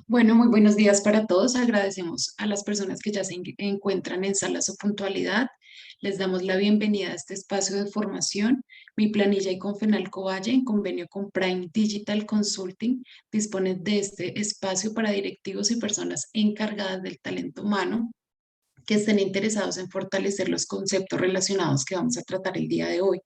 Bueno, muy buenos días para todos. Agradecemos a las personas que ya se encuentran en sala su puntualidad. Les damos la bienvenida a este espacio de formación. Mi planilla y Confenalco Valle, en convenio con Prime Digital Consulting, disponen de este espacio para directivos y personas encargadas del talento humano que estén interesados en fortalecer los conceptos relacionados que vamos a tratar el día de hoy.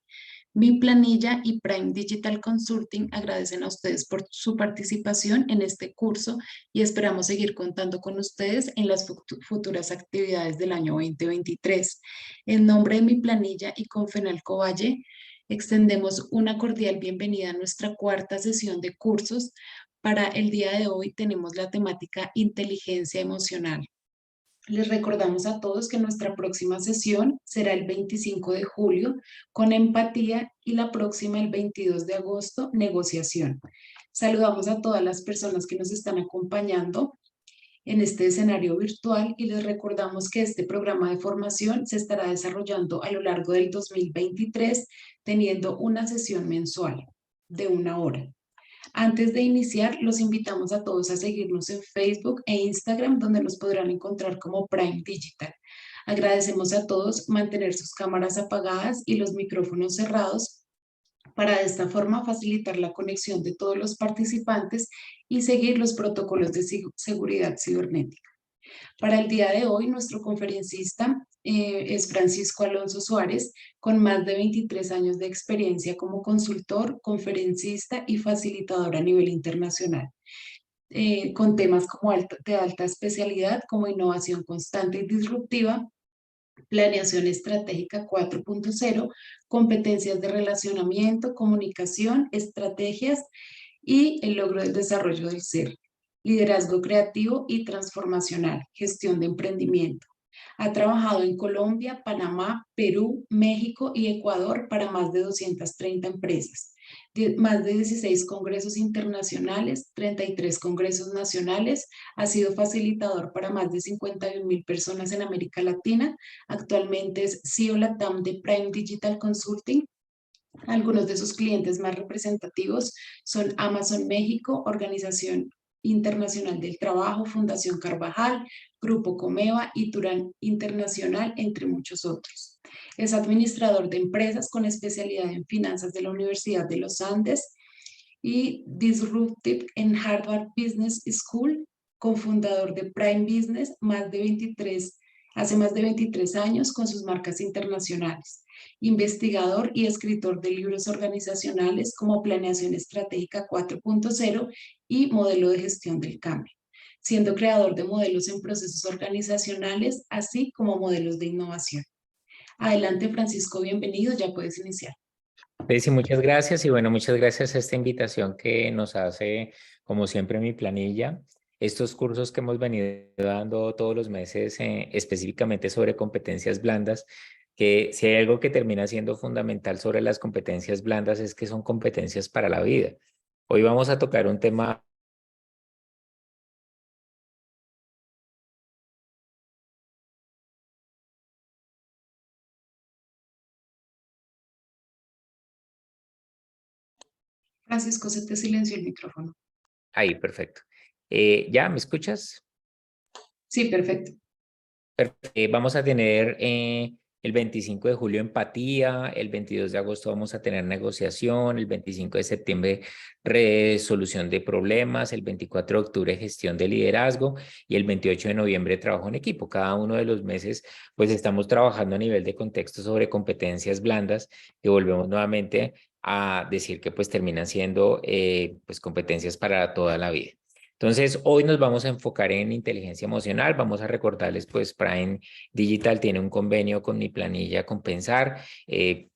Mi planilla y Prime Digital Consulting agradecen a ustedes por su participación en este curso y esperamos seguir contando con ustedes en las futuras actividades del año 2023. En nombre de mi planilla y con Fenalco Valle, extendemos una cordial bienvenida a nuestra cuarta sesión de cursos. Para el día de hoy tenemos la temática inteligencia emocional. Les recordamos a todos que nuestra próxima sesión será el 25 de julio con empatía y la próxima el 22 de agosto, negociación. Saludamos a todas las personas que nos están acompañando en este escenario virtual y les recordamos que este programa de formación se estará desarrollando a lo largo del 2023 teniendo una sesión mensual de 1 hora. Antes de iniciar, los invitamos a todos a seguirnos en Facebook e Instagram, donde nos podrán encontrar como Prime Digital. Agradecemos a todos mantener sus cámaras apagadas y los micrófonos cerrados para de esta forma facilitar la conexión de todos los participantes y seguir los protocolos de seguridad cibernética. Para el día de hoy, nuestro conferencista es Francisco Alonso Suárez, con más de 23 años de experiencia como consultor, conferencista y facilitador a nivel internacional, con temas como de alta especialidad como innovación constante y disruptiva, planeación estratégica 4.0, competencias de relacionamiento, comunicación, estrategias y el logro del desarrollo del ser, liderazgo creativo y transformacional, gestión de emprendimiento. Ha trabajado en Colombia, Panamá, Perú, México y Ecuador para más de 230 empresas, más de 16 congresos internacionales, 33 congresos nacionales. Ha sido facilitador para más de 51,000 personas en América Latina. Actualmente es CEO LATAM de Prime Digital Consulting. Algunos de sus clientes más representativos son Amazon México, Organización Internacional del Trabajo, Fundación Carvajal, Grupo Comeva, Iturán Internacional, entre muchos otros. Es administrador de empresas con especialidad en finanzas de la Universidad de los Andes y Disruptive en Harvard Business School, cofundador de Prime Business, hace más de 23 años con sus marcas internacionales, investigador y escritor de libros organizacionales como Planeación Estratégica 4.0 y Modelo de Gestión del Cambio, siendo creador de modelos en procesos organizacionales, así como modelos de innovación. Adelante, Francisco, bienvenido, ya puedes iniciar. Daisy, muchas gracias y bueno, muchas gracias a esta invitación que nos hace, como siempre, mi planilla. Estos cursos que hemos venido dando todos los meses, específicamente sobre competencias blandas, que si hay algo que termina siendo fundamental sobre las competencias blandas es que son competencias para la vida. Hoy vamos a tocar un tema. Francisco, se te silenció el micrófono. Ahí, perfecto. ¿Ya me escuchas? Sí, perfecto. Vamos a tener el 25 de julio empatía, el 22 de agosto vamos a tener negociación, el 25 de septiembre resolución de problemas, el 24 de octubre gestión de liderazgo y el 28 de noviembre trabajo en equipo. Cada uno de los meses pues estamos trabajando a nivel de contexto sobre competencias blandas que volvemos nuevamente a decir que pues terminan siendo pues competencias para toda la vida. Entonces, hoy nos vamos a enfocar en inteligencia emocional. Vamos a recordarles, pues, Prime Digital tiene un convenio con mi planilla Compensar.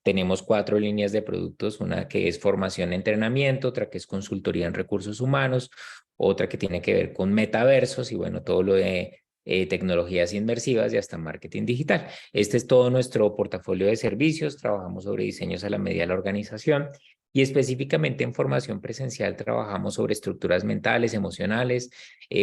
Tenemos 4 líneas de productos, una que es formación, entrenamiento, otra que es consultoría en recursos humanos, otra que tiene que ver con metaversos y, bueno, todo lo de tecnologías inmersivas y hasta marketing digital. Este es todo nuestro portafolio de servicios. Trabajamos sobre diseños a la medida de la organización. Y específicamente en formación presencial trabajamos sobre estructuras mentales, emocionales,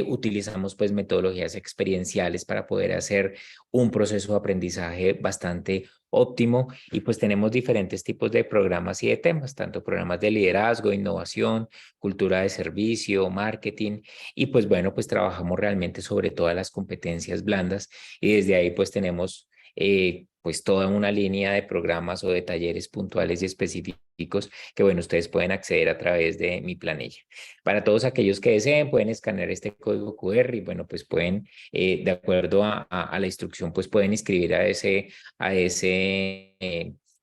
utilizamos pues metodologías experienciales para poder hacer un proceso de aprendizaje bastante óptimo y pues tenemos diferentes tipos de programas y de temas, tanto programas de liderazgo, innovación, cultura de servicio, marketing y pues bueno, pues trabajamos realmente sobre todas las competencias blandas y desde ahí pues tenemos pues toda una línea de programas o de talleres puntuales y específicos que bueno, ustedes pueden acceder a través de mi planilla. Para todos aquellos que deseen, pueden escanear este código QR y bueno, pues pueden, de acuerdo a la instrucción, pues pueden inscribir a ese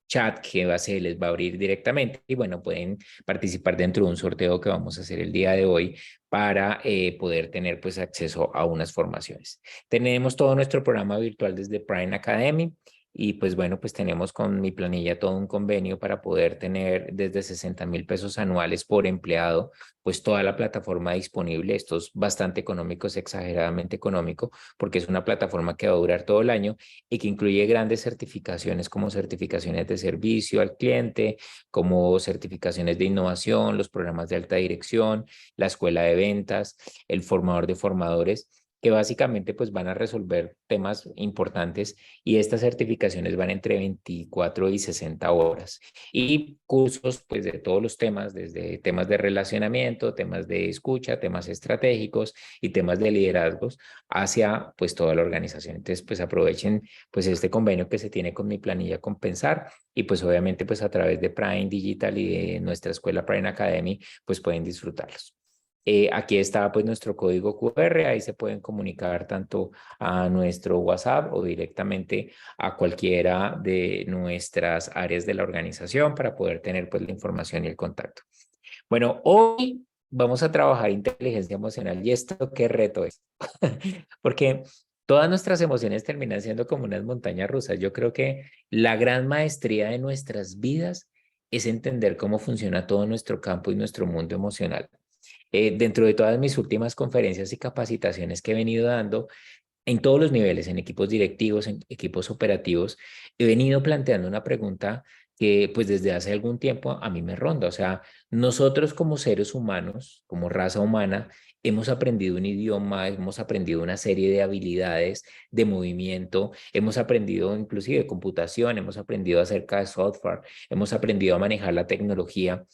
chat que se les va a abrir directamente y bueno, pueden participar dentro de un sorteo que vamos a hacer el día de hoy para poder tener pues acceso a unas formaciones. Tenemos todo nuestro programa virtual desde Prime Academy y pues bueno, pues tenemos con mi planilla todo un convenio para poder tener desde 60,000 pesos anuales por empleado, pues toda la plataforma disponible. Esto es bastante económico, es exageradamente económico porque es una plataforma que va a durar todo el año y que incluye grandes certificaciones como certificaciones de servicio al cliente, como certificaciones de innovación, los programas de alta dirección, la escuela de ventas, el formador de formadores que básicamente pues van a resolver temas importantes y estas certificaciones van entre 24 y 60 horas y cursos pues de todos los temas, desde temas de relacionamiento, temas de escucha, temas estratégicos y temas de liderazgos hacia pues toda la organización. Entonces pues aprovechen pues este convenio que se tiene con mi planilla Compensar y pues obviamente pues a través de Prime Digital y de nuestra escuela Prime Academy pues pueden disfrutarlos. Aquí está pues nuestro código QR, ahí se pueden comunicar tanto a nuestro WhatsApp o directamente a cualquiera de nuestras áreas de la organización para poder tener pues la información y el contacto. Bueno, hoy vamos a trabajar inteligencia emocional y esto qué reto es, porque todas nuestras emociones terminan siendo como unas montañas rusas. Yo creo que la gran maestría de nuestras vidas es entender cómo funciona todo nuestro campo y nuestro mundo emocional. Dentro de todas mis últimas conferencias y capacitaciones que he venido dando, en todos los niveles, en equipos directivos, en equipos operativos, he venido planteando una pregunta que pues desde hace algún tiempo a mí me ronda. O sea, nosotros como seres humanos, como raza humana, hemos aprendido un idioma, hemos aprendido una serie de habilidades de movimiento, hemos aprendido inclusive computación, hemos aprendido acerca de software, hemos aprendido a manejar la tecnología.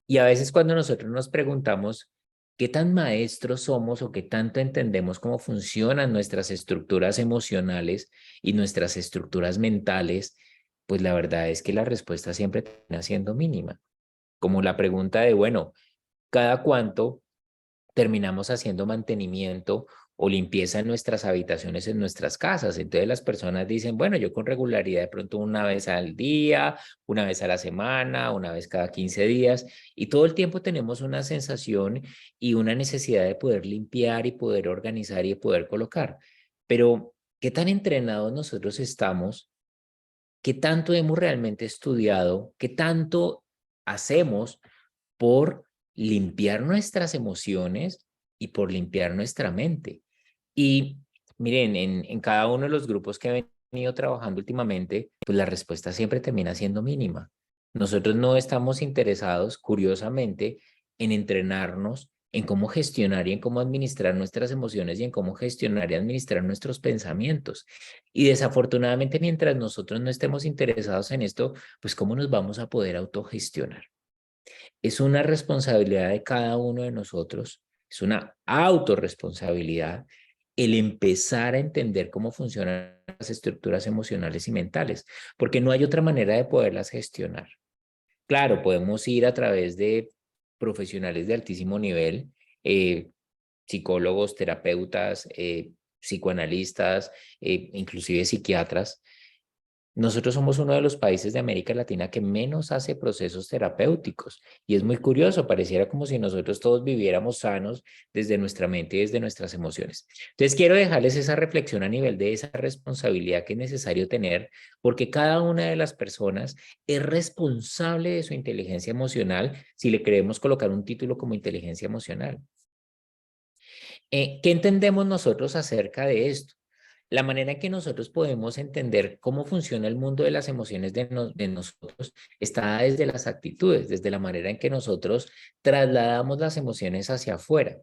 Y a veces cuando nosotros nos preguntamos qué tan maestros somos o qué tanto entendemos cómo funcionan nuestras estructuras emocionales y nuestras estructuras mentales, pues la verdad es que la respuesta siempre termina siendo mínima. Como la pregunta de, bueno, ¿cada cuánto terminamos haciendo mantenimiento o limpieza en nuestras habitaciones, en nuestras casas? Entonces las personas dicen, bueno, yo con regularidad de pronto una vez al día, una vez a la semana, una vez cada 15 días, y todo el tiempo tenemos una sensación y una necesidad de poder limpiar y poder organizar y poder colocar. Pero, ¿qué tan entrenados nosotros estamos? ¿Qué tanto hemos realmente estudiado? ¿Qué tanto hacemos por limpiar nuestras emociones y por limpiar nuestra mente? Y miren, en cada uno de los grupos que he venido trabajando últimamente, pues la respuesta siempre termina siendo mínima. Nosotros no estamos interesados, curiosamente, en entrenarnos en cómo gestionar y en cómo administrar nuestras emociones y en cómo gestionar y administrar nuestros pensamientos. Y desafortunadamente, mientras nosotros no estemos interesados en esto, pues cómo nos vamos a poder autogestionar. Es una responsabilidad de cada uno de nosotros, es una autorresponsabilidad el empezar a entender cómo funcionan las estructuras emocionales y mentales, porque no hay otra manera de poderlas gestionar. Claro, podemos ir a través de profesionales de altísimo nivel, eh, psicólogos, terapeutas, psicoanalistas, inclusive psiquiatras. Nosotros somos uno de los países de América Latina que menos hace procesos terapéuticos y es muy curioso, pareciera como si nosotros todos viviéramos sanos desde nuestra mente y desde nuestras emociones. Entonces quiero dejarles esa reflexión a nivel de esa responsabilidad que es necesario tener porque cada una de las personas es responsable de su inteligencia emocional si le queremos colocar un título como inteligencia emocional. ¿Qué entendemos nosotros acerca de esto? La manera en que nosotros podemos entender cómo funciona el mundo de las emociones de nosotros está desde las actitudes, desde la manera en que nosotros trasladamos las emociones hacia afuera.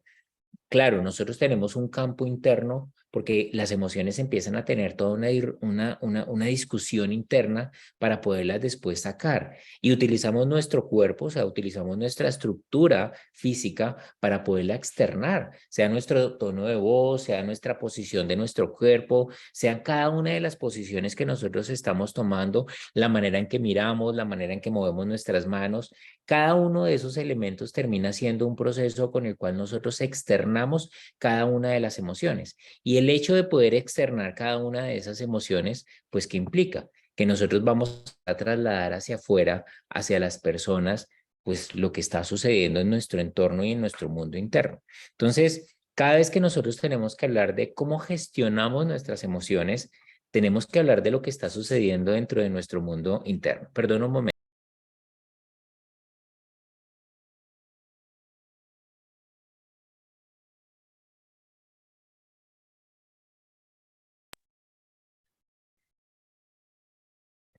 Claro, nosotros tenemos un campo interno porque las emociones empiezan a tener toda una discusión interna para poderlas después sacar. Y utilizamos nuestro cuerpo, o sea, utilizamos nuestra estructura física para poderla externar, sea nuestro tono de voz, sea nuestra posición de nuestro cuerpo, sea cada una de las posiciones que nosotros estamos tomando, la manera en que miramos, la manera en que movemos nuestras manos. Cada uno de esos elementos termina siendo un proceso con el cual nosotros externamos cada una de las emociones. Y el hecho de poder externar cada una de esas emociones, pues, ¿qué implica? Que nosotros vamos a trasladar hacia afuera, hacia las personas, pues lo que está sucediendo en nuestro entorno y en nuestro mundo interno. Entonces, cada vez que nosotros tenemos que hablar de cómo gestionamos nuestras emociones, tenemos que hablar de lo que está sucediendo dentro de nuestro mundo interno. Perdón un momento.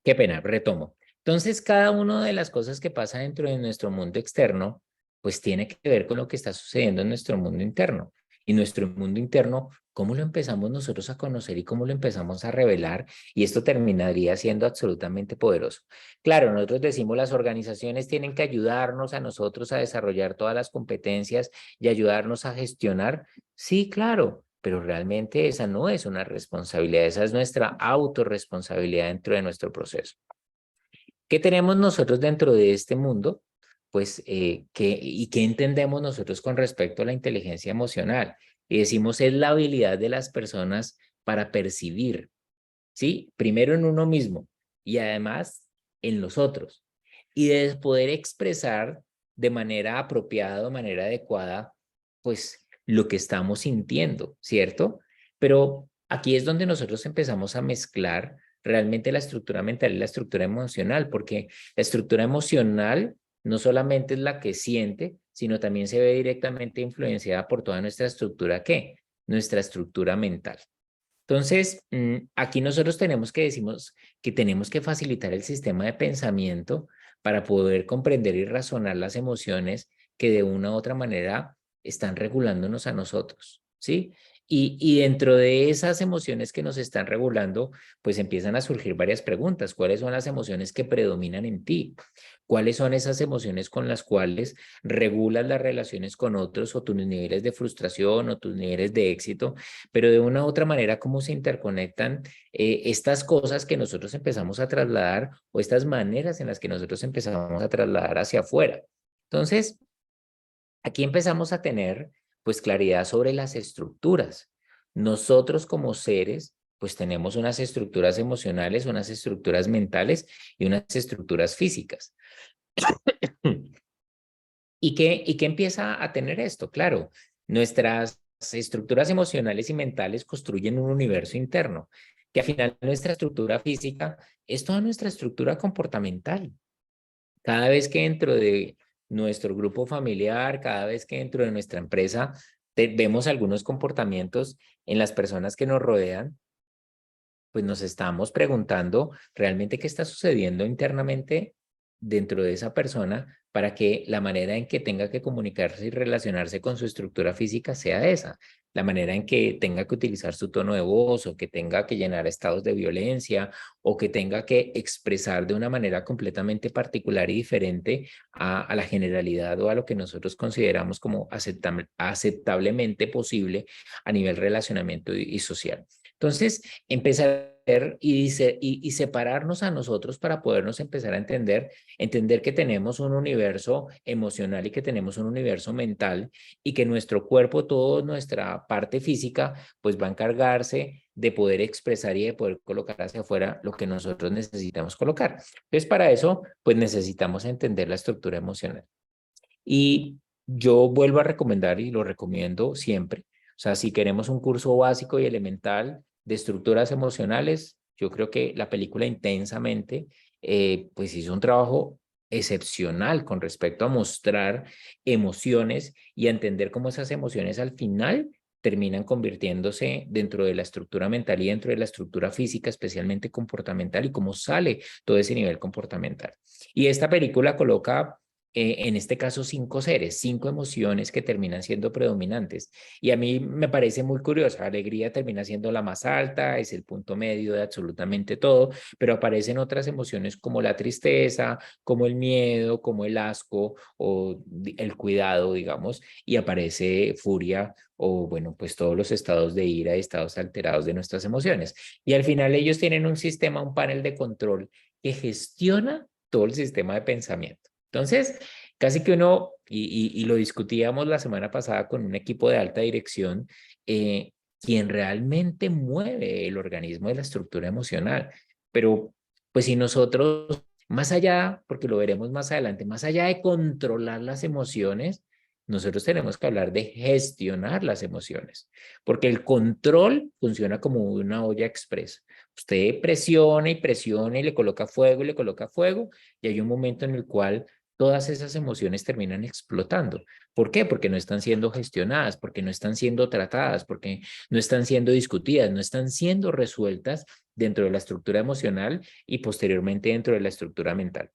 Qué pena, retomo. Entonces, cada una de las cosas que pasa dentro de nuestro mundo externo, pues tiene que ver con lo que está sucediendo en nuestro mundo interno. Y nuestro mundo interno, ¿cómo lo empezamos nosotros a conocer y cómo lo empezamos a revelar? Y esto terminaría siendo absolutamente poderoso. Claro, nosotros decimos las organizaciones tienen que ayudarnos a nosotros a desarrollar todas las competencias y ayudarnos a gestionar. Sí, claro, pero realmente esa no es una responsabilidad, esa es nuestra autorresponsabilidad dentro de nuestro proceso. ¿Qué tenemos nosotros dentro de este mundo? Pues, ¿y qué entendemos nosotros con respecto a la inteligencia emocional? Y decimos es la habilidad de las personas para percibir, ¿sí? Primero en uno mismo y además en los otros. Y de poder expresar de manera apropiada, de manera adecuada, pues lo que estamos sintiendo, ¿cierto? Pero aquí es donde nosotros empezamos a mezclar realmente la estructura mental y la estructura emocional, porque la estructura emocional no solamente es la que siente, sino también se ve directamente influenciada por toda nuestra estructura, ¿qué? Nuestra estructura mental. Entonces, aquí nosotros tenemos que decimos que tenemos que facilitar el sistema de pensamiento para poder comprender y razonar las emociones que de una u otra manera están regulándonos a nosotros, ¿sí? Y dentro de esas emociones que nos están regulando, pues empiezan a surgir varias preguntas. ¿Cuáles son las emociones que predominan en ti? ¿Cuáles son esas emociones con las cuales regulas las relaciones con otros o tus niveles de frustración o tus niveles de éxito? Pero de una u otra manera, ¿cómo se interconectan estas cosas que nosotros empezamos a trasladar o estas maneras en las que nosotros empezamos a trasladar hacia afuera? Entonces, aquí empezamos a tener pues claridad sobre las estructuras. Nosotros como seres pues tenemos unas estructuras emocionales, unas estructuras mentales y unas estructuras físicas. ¿Y qué empieza a tener esto? Claro, nuestras estructuras emocionales y mentales construyen un universo interno, que al final nuestra estructura física es toda nuestra estructura comportamental. Cada vez que dentro de nuestro grupo familiar, cada vez que dentro de nuestra empresa vemos algunos comportamientos en las personas que nos rodean, pues nos estamos preguntando realmente qué está sucediendo internamente dentro de esa persona para que la manera en que tenga que comunicarse y relacionarse con su estructura física sea esa, la manera en que tenga que utilizar su tono de voz o que tenga que llenar estados de violencia o que tenga que expresar de una manera completamente particular y diferente a la generalidad o a lo que nosotros consideramos como aceptablemente posible a nivel relacionamiento y social. Entonces, empezar a ver y separarnos a nosotros para podernos empezar a entender que tenemos un universo emocional y que tenemos un universo mental y que nuestro cuerpo, toda nuestra parte física, pues va a encargarse de poder expresar y de poder colocar hacia afuera lo que nosotros necesitamos colocar. Entonces, para eso, pues necesitamos entender la estructura emocional. Y yo vuelvo a recomendar y lo recomiendo siempre. O sea, si queremos un curso básico y elemental de estructuras emocionales, yo creo que la película Intensamente, pues hizo un trabajo excepcional con respecto a mostrar emociones y a entender cómo esas emociones al final terminan convirtiéndose dentro de la estructura mental y dentro de la estructura física, especialmente comportamental, y cómo sale todo ese nivel comportamental. Y esta película coloca, en este caso, 5 seres, 5 emociones que terminan siendo predominantes. Y a mí me parece muy curiosa. La alegría termina siendo la más alta, es el punto medio de absolutamente todo, pero aparecen otras emociones como la tristeza, como el miedo, como el asco o el cuidado, digamos, y aparece furia o, bueno, pues todos los estados de ira y estados alterados de nuestras emociones. Y al final ellos tienen un sistema, un panel de control que gestiona todo el sistema de pensamiento. Entonces, casi que uno, y lo discutíamos la semana pasada con un equipo de alta dirección, quien realmente mueve el organismo de la estructura emocional. Pero, pues si nosotros, más allá, porque lo veremos más adelante, más allá de controlar las emociones, nosotros tenemos que hablar de gestionar las emociones, porque el control funciona como una olla expresa. Usted presiona y presiona y le coloca fuego y le coloca fuego, y hay un momento en el cual todas esas emociones terminan explotando. ¿Por qué? Porque no están siendo gestionadas, porque no están siendo tratadas, porque no están siendo discutidas, no están siendo resueltas dentro de la estructura emocional y posteriormente dentro de la estructura mental.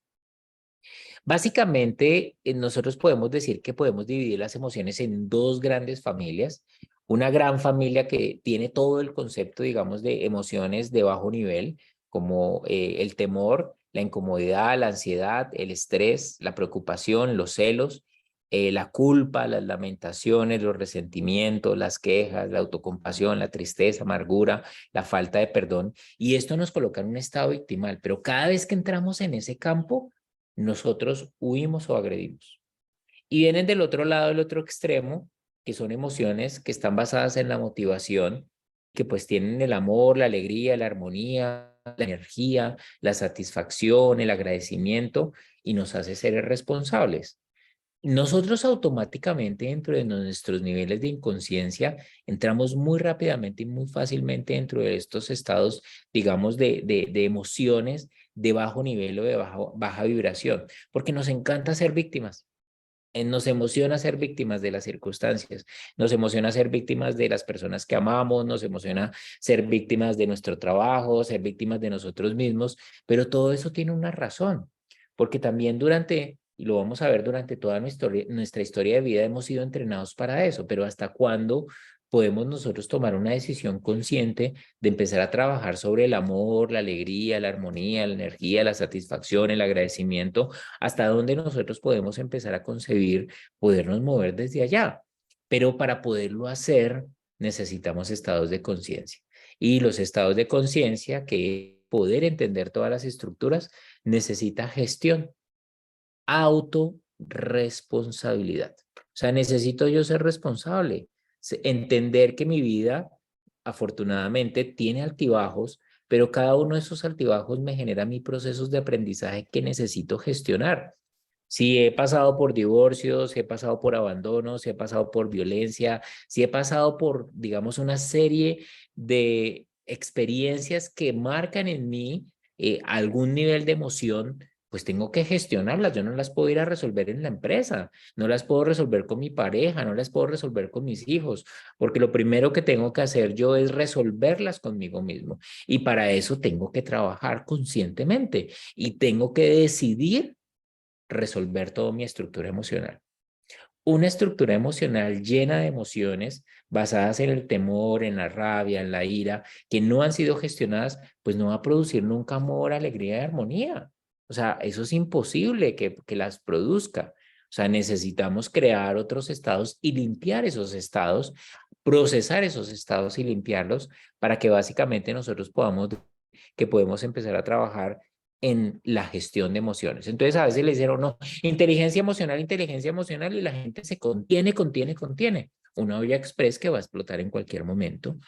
Básicamente, nosotros podemos decir que podemos dividir las emociones en dos grandes familias. Una gran familia que tiene todo el concepto, digamos, de emociones de bajo nivel, como el temor, la incomodidad, la ansiedad, el estrés, la preocupación, los celos, la culpa, las lamentaciones, los resentimientos, las quejas, la autocompasión, la tristeza, amargura, la falta de perdón. Y esto nos coloca en un estado victimal, pero cada vez que entramos en ese campo, nosotros huimos o agredimos. Y vienen del otro lado, del otro extremo, que son emociones que están basadas en la motivación, que pues tienen el amor, la alegría, la armonía, la energía, la satisfacción, el agradecimiento y nos hace ser responsables. Nosotros automáticamente dentro de nuestros niveles de inconsciencia entramos muy rápidamente y muy fácilmente dentro de estos estados, digamos, de emociones de bajo nivel o de baja vibración, porque nos encanta ser víctimas. Nos emociona ser víctimas de las circunstancias, nos emociona ser víctimas de las personas que amamos, nos emociona ser víctimas de nuestro trabajo, ser víctimas de nosotros mismos, pero todo eso tiene una razón, porque también durante, y lo vamos a ver durante toda nuestra historia de vida, hemos sido entrenados para eso, pero ¿hasta cuándo podemos nosotros tomar una decisión consciente de empezar a trabajar sobre el amor, la alegría, la armonía, la energía, la satisfacción, el agradecimiento? ¿Hasta dónde nosotros podemos empezar a concebir podernos mover desde allá? Pero para poderlo hacer necesitamos estados de conciencia. Y los estados de conciencia, que poder entender todas las estructuras, necesita gestión, autorresponsabilidad. O sea, necesito yo ser responsable, entender que mi vida, afortunadamente, tiene altibajos, pero cada uno de esos altibajos me genera mis procesos de aprendizaje que necesito gestionar. Si he pasado por divorcios, si he pasado por abandonos, si he pasado por violencia, si he pasado por, digamos, una serie de experiencias que marcan en mí algún nivel de emoción, pues tengo que gestionarlas. Yo no las puedo ir a resolver en la empresa, no las puedo resolver con mi pareja, no las puedo resolver con mis hijos, porque lo primero que tengo que hacer yo es resolverlas conmigo mismo. Y para eso tengo que trabajar conscientemente y tengo que decidir resolver toda mi estructura emocional. Una estructura emocional llena de emociones basadas en el temor, en la rabia, en la ira, que no han sido gestionadas, pues no va a producir nunca amor, alegría y armonía. O sea, eso es imposible que las produzca. O sea, necesitamos crear otros estados y limpiar esos estados, procesar esos estados y limpiarlos para que básicamente nosotros podemos empezar a trabajar en la gestión de emociones. Entonces a veces le dijeron, no, inteligencia emocional, y la gente se contiene. Una olla express que va a explotar en cualquier momento.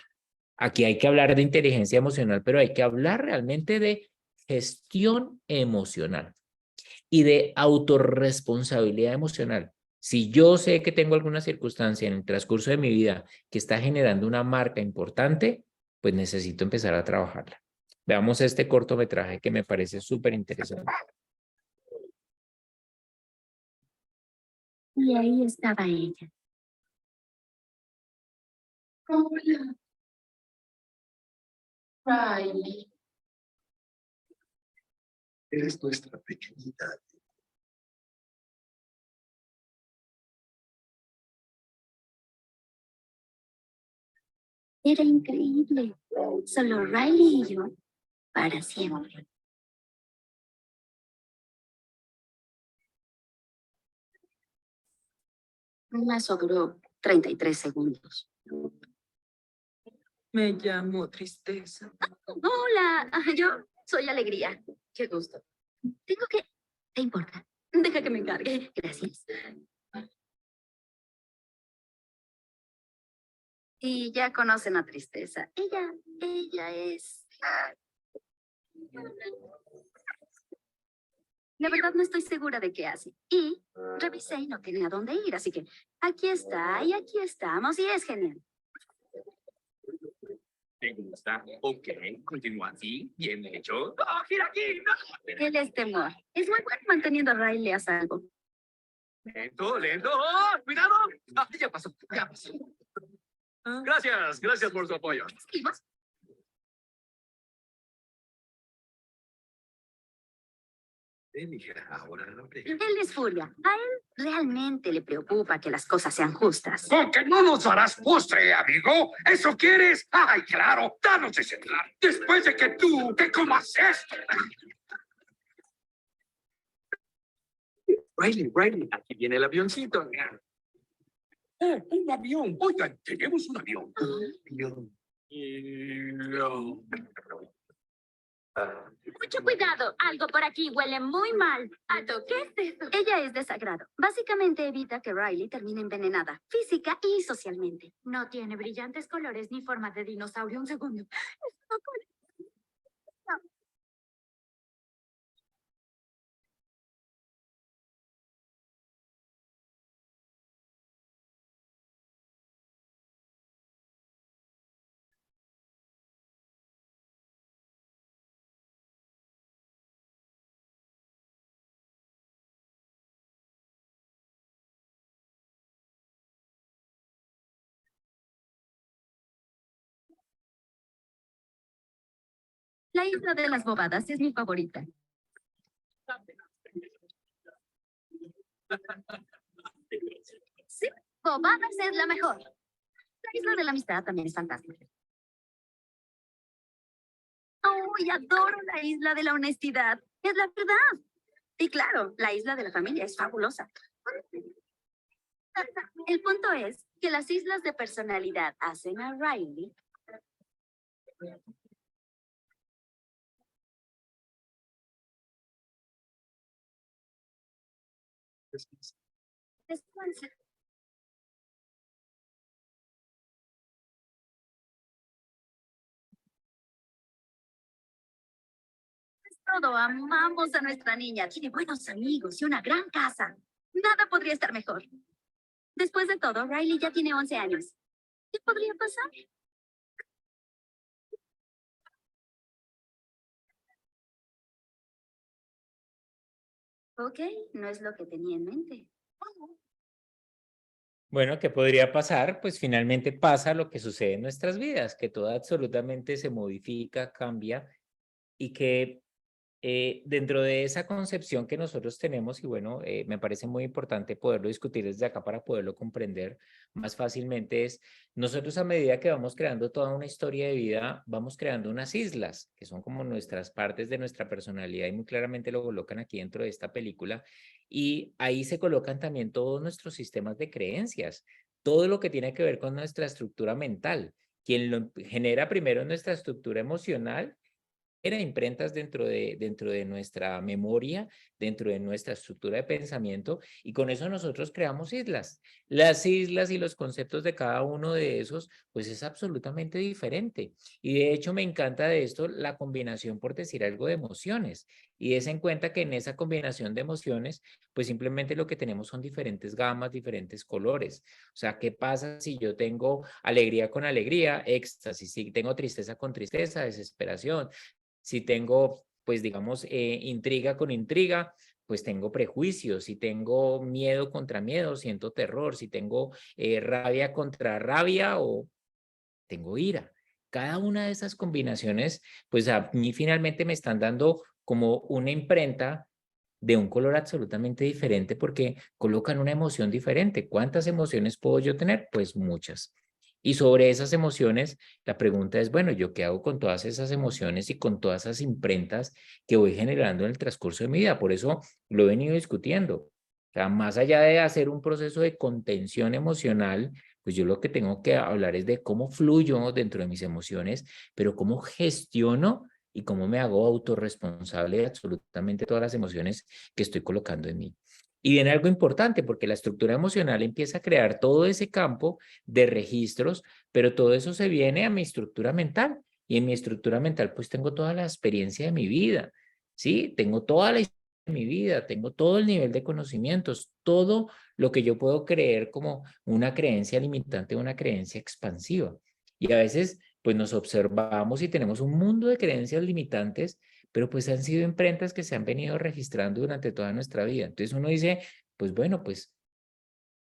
Aquí hay que hablar de inteligencia emocional, pero hay que hablar realmente de gestión emocional y de autorresponsabilidad emocional. Si yo sé que tengo alguna circunstancia en el transcurso de mi vida que está generando una marca importante, pues necesito empezar a trabajarla. Veamos este cortometraje que me parece súper interesante. Y ahí estaba ella, Hola, Riley. Eres nuestra pequeñita. Era increíble. Solo Riley y yo para siempre. Eso duró 33 segundos. Me llamo Tristeza. Hola, yo soy Alegría. Qué gusto. Tengo que... ¿Te importa? Deja que me encargue. Gracias. Y ya conocen a Tristeza. Ella es... La verdad no estoy segura de qué hace. Y revisé y no tiene a dónde ir, así que aquí está y aquí estamos y es genial. ¿Te gusta? Ok, continúa así. Bien hecho. ¡Oh, gira aquí! ¡No! Él es temor. Es muy bueno manteniendo a Riley a salvo. Lento, lento. ¡Oh, cuidado! Ah, ya pasó, ya pasó. Ah, Gracias por su apoyo. Seguimos. Ahora no te... Él es furia. A él realmente le preocupa que las cosas sean justas. ¿Con que no nos darás postre, amigo? ¿Eso quieres? ¡Ay, claro! ¡Danos ese plan! Después de que tú te comas esto. Riley, aquí viene el avioncito. ¡Oh, un avión! Oigan, tenemos un avión. Mucho cuidado. Algo por aquí huele muy mal. Alto, ¿qué es eso? Ella es desagrado. Básicamente evita que Riley termine envenenada, física y socialmente. No tiene brillantes colores ni forma de dinosaurio. Un segundo. La isla de las bobadas es mi favorita. Sí, bobadas es la mejor. La isla de la amistad también es fantástica. ¡Oh, y adoro la isla de la honestidad! Es la verdad. Y claro, la isla de la familia es fabulosa. El punto es que las islas de personalidad hacen a Riley descansa. Es todo, amamos a nuestra niña. Tiene buenos amigos y una gran casa. Nada podría estar mejor. Después de todo, Riley ya tiene 11 años. ¿Qué podría pasar? Ok, no es lo que tenía en mente. Bueno, ¿qué podría pasar? Pues finalmente pasa lo que sucede en nuestras vidas, que todo absolutamente se modifica, cambia y que dentro de esa concepción que nosotros tenemos, y bueno, me parece muy importante poderlo discutir desde acá para poderlo comprender más fácilmente, es nosotros a medida que vamos creando toda una historia de vida, vamos creando unas islas, que son como nuestras partes de nuestra personalidad y muy claramente lo colocan aquí dentro de esta película, y ahí se colocan también todos nuestros sistemas de creencias, todo lo que tiene que ver con nuestra estructura mental. Quien lo genera primero nuestra estructura emocional era imprentas dentro de nuestra memoria, dentro de nuestra estructura de pensamiento, y con eso nosotros creamos islas. Las islas y los conceptos de cada uno de esos, pues es absolutamente diferente. Y de hecho me encanta de esto la combinación, por decir algo, de emociones. Y es en cuenta que en esa combinación de emociones, pues simplemente lo que tenemos son diferentes gamas, diferentes colores. O sea, ¿qué pasa si yo tengo alegría con alegría, éxtasis, si tengo tristeza con tristeza, desesperación? Si tengo, pues digamos, intriga con intriga, pues tengo prejuicios. Si tengo miedo contra miedo, siento terror. Si tengo rabia contra rabia o tengo ira. Cada una de esas combinaciones, pues a mí finalmente me están dando como una imprenta de un color absolutamente diferente porque colocan una emoción diferente. ¿Cuántas emociones puedo yo tener? Pues muchas. Y sobre esas emociones, la pregunta es, bueno, ¿yo qué hago con todas esas emociones y con todas esas imprentas que voy generando en el transcurso de mi vida? Por eso lo he venido discutiendo. O sea, más allá de hacer un proceso de contención emocional, pues yo lo que tengo que hablar es de cómo fluyo dentro de mis emociones, pero cómo gestiono y cómo me hago autorresponsable de absolutamente todas las emociones que estoy colocando en mí. Y viene algo importante porque la estructura emocional empieza a crear todo ese campo de registros, pero todo eso se viene a mi estructura mental. Y en mi estructura mental pues tengo toda la experiencia de mi vida, ¿sí? Tengo toda la historia de mi vida, tengo todo el nivel de conocimientos, todo lo que yo puedo creer como una creencia limitante, una creencia expansiva. Y a veces pues nos observamos y tenemos un mundo de creencias limitantes, pero pues han sido imprentas que se han venido registrando durante toda nuestra vida. Entonces uno dice, pues bueno, pues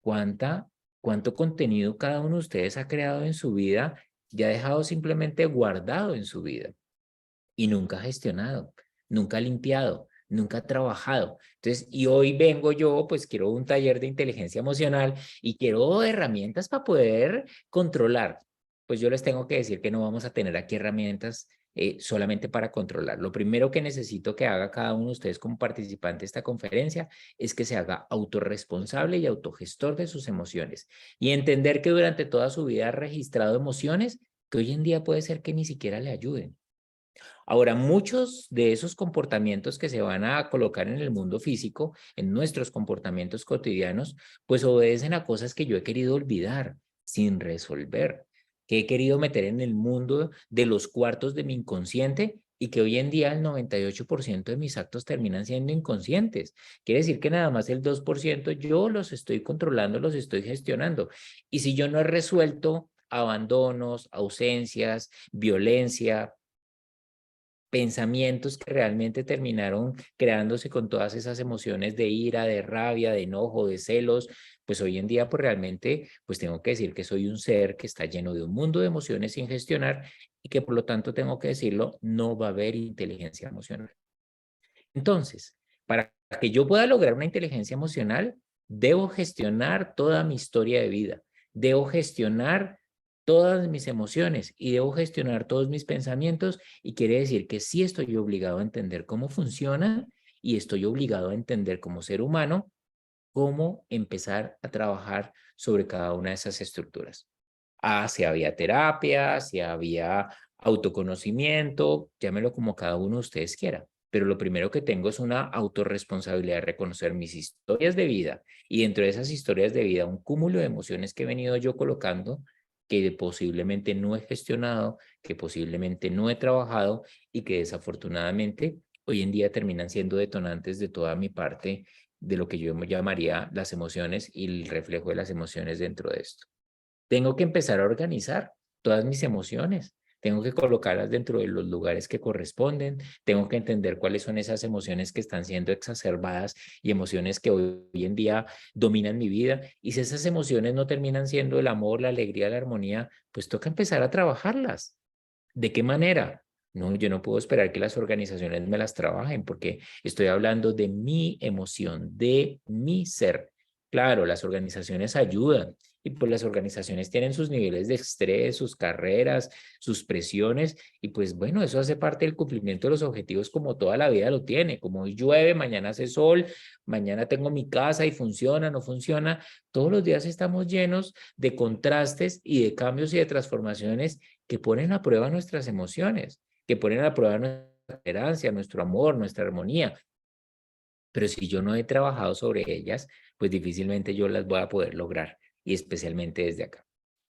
cuánto contenido cada uno de ustedes ha creado en su vida y ha dejado simplemente guardado en su vida y nunca gestionado, nunca limpiado, nunca trabajado. Entonces, y hoy vengo yo, pues quiero un taller de inteligencia emocional y quiero herramientas para poder controlar. Pues yo les tengo que decir que no vamos a tener aquí herramientas solamente para controlar. Lo primero que necesito que haga cada uno de ustedes como participante de esta conferencia es que se haga autorresponsable y autogestor de sus emociones y entender que durante toda su vida ha registrado emociones que hoy en día puede ser que ni siquiera le ayuden. Ahora, muchos de esos comportamientos que se van a colocar en el mundo físico, en nuestros comportamientos cotidianos, pues obedecen a cosas que yo he querido olvidar sin resolver, que he querido meter en el mundo de los cuartos de mi inconsciente y que hoy en día el 98% de mis actos terminan siendo inconscientes. Quiere decir que nada más el 2% yo los estoy controlando, los estoy gestionando. Y si yo no he resuelto abandonos, ausencias, violencia, pensamientos que realmente terminaron creándose con todas esas emociones de ira, de rabia, de enojo, de celos, pues hoy en día pues realmente pues tengo que decir que soy un ser que está lleno de un mundo de emociones sin gestionar y que por lo tanto tengo que decirlo, no va a haber inteligencia emocional. Entonces, para que yo pueda lograr una inteligencia emocional, debo gestionar toda mi historia de vida, debo gestionar todas mis emociones y debo gestionar todos mis pensamientos y quiere decir que sí estoy obligado a entender cómo funciona y estoy obligado a entender como ser humano cómo empezar a trabajar sobre cada una de esas estructuras. Si había terapia, si había autoconocimiento, llámelo como cada uno de ustedes quiera. Pero lo primero que tengo es una autorresponsabilidad de reconocer mis historias de vida y dentro de esas historias de vida un cúmulo de emociones que he venido yo colocando que posiblemente no he gestionado, que posiblemente no he trabajado y que desafortunadamente hoy en día terminan siendo detonantes de toda mi parte de lo que yo llamaría las emociones y el reflejo de las emociones dentro de esto. Tengo que empezar a organizar todas mis emociones. Tengo que colocarlas dentro de los lugares que corresponden. Tengo que entender cuáles son esas emociones que están siendo exacerbadas y emociones que hoy en día dominan mi vida. Y si esas emociones no terminan siendo el amor, la alegría, la armonía, pues toca empezar a trabajarlas. ¿De qué manera? No, yo no puedo esperar que las organizaciones me las trabajen porque estoy hablando de mi emoción, de mi ser. Claro, las organizaciones ayudan y pues las organizaciones tienen sus niveles de estrés, sus carreras, sus presiones y pues bueno, eso hace parte del cumplimiento de los objetivos como toda la vida lo tiene. Como hoy llueve, mañana hace sol, mañana tengo mi casa y funciona, no funciona. Todos los días estamos llenos de contrastes y de cambios y de transformaciones que ponen a prueba nuestras emociones, que ponen a prueba nuestra tolerancia, nuestro amor, nuestra armonía. Pero si yo no he trabajado sobre ellas, pues difícilmente yo las voy a poder lograr, y especialmente desde acá.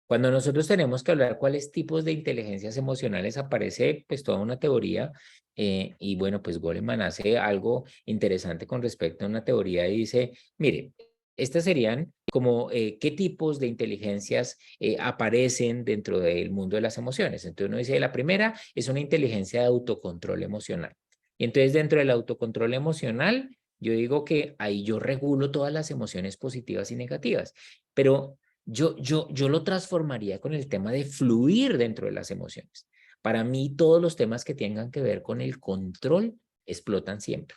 Cuando nosotros tenemos que hablar cuáles tipos de inteligencias emocionales aparece pues toda una teoría y bueno pues Goleman hace algo interesante con respecto a una teoría y dice, mire, estas serían como qué tipos de inteligencias aparecen dentro del mundo de las emociones. Entonces uno dice, la primera es una inteligencia de autocontrol emocional. Y entonces dentro del autocontrol emocional, yo digo que ahí yo regulo todas las emociones positivas y negativas, pero Yo lo transformaría con el tema de fluir dentro de las emociones. Para mí, todos los temas que tengan que ver con el control explotan siempre.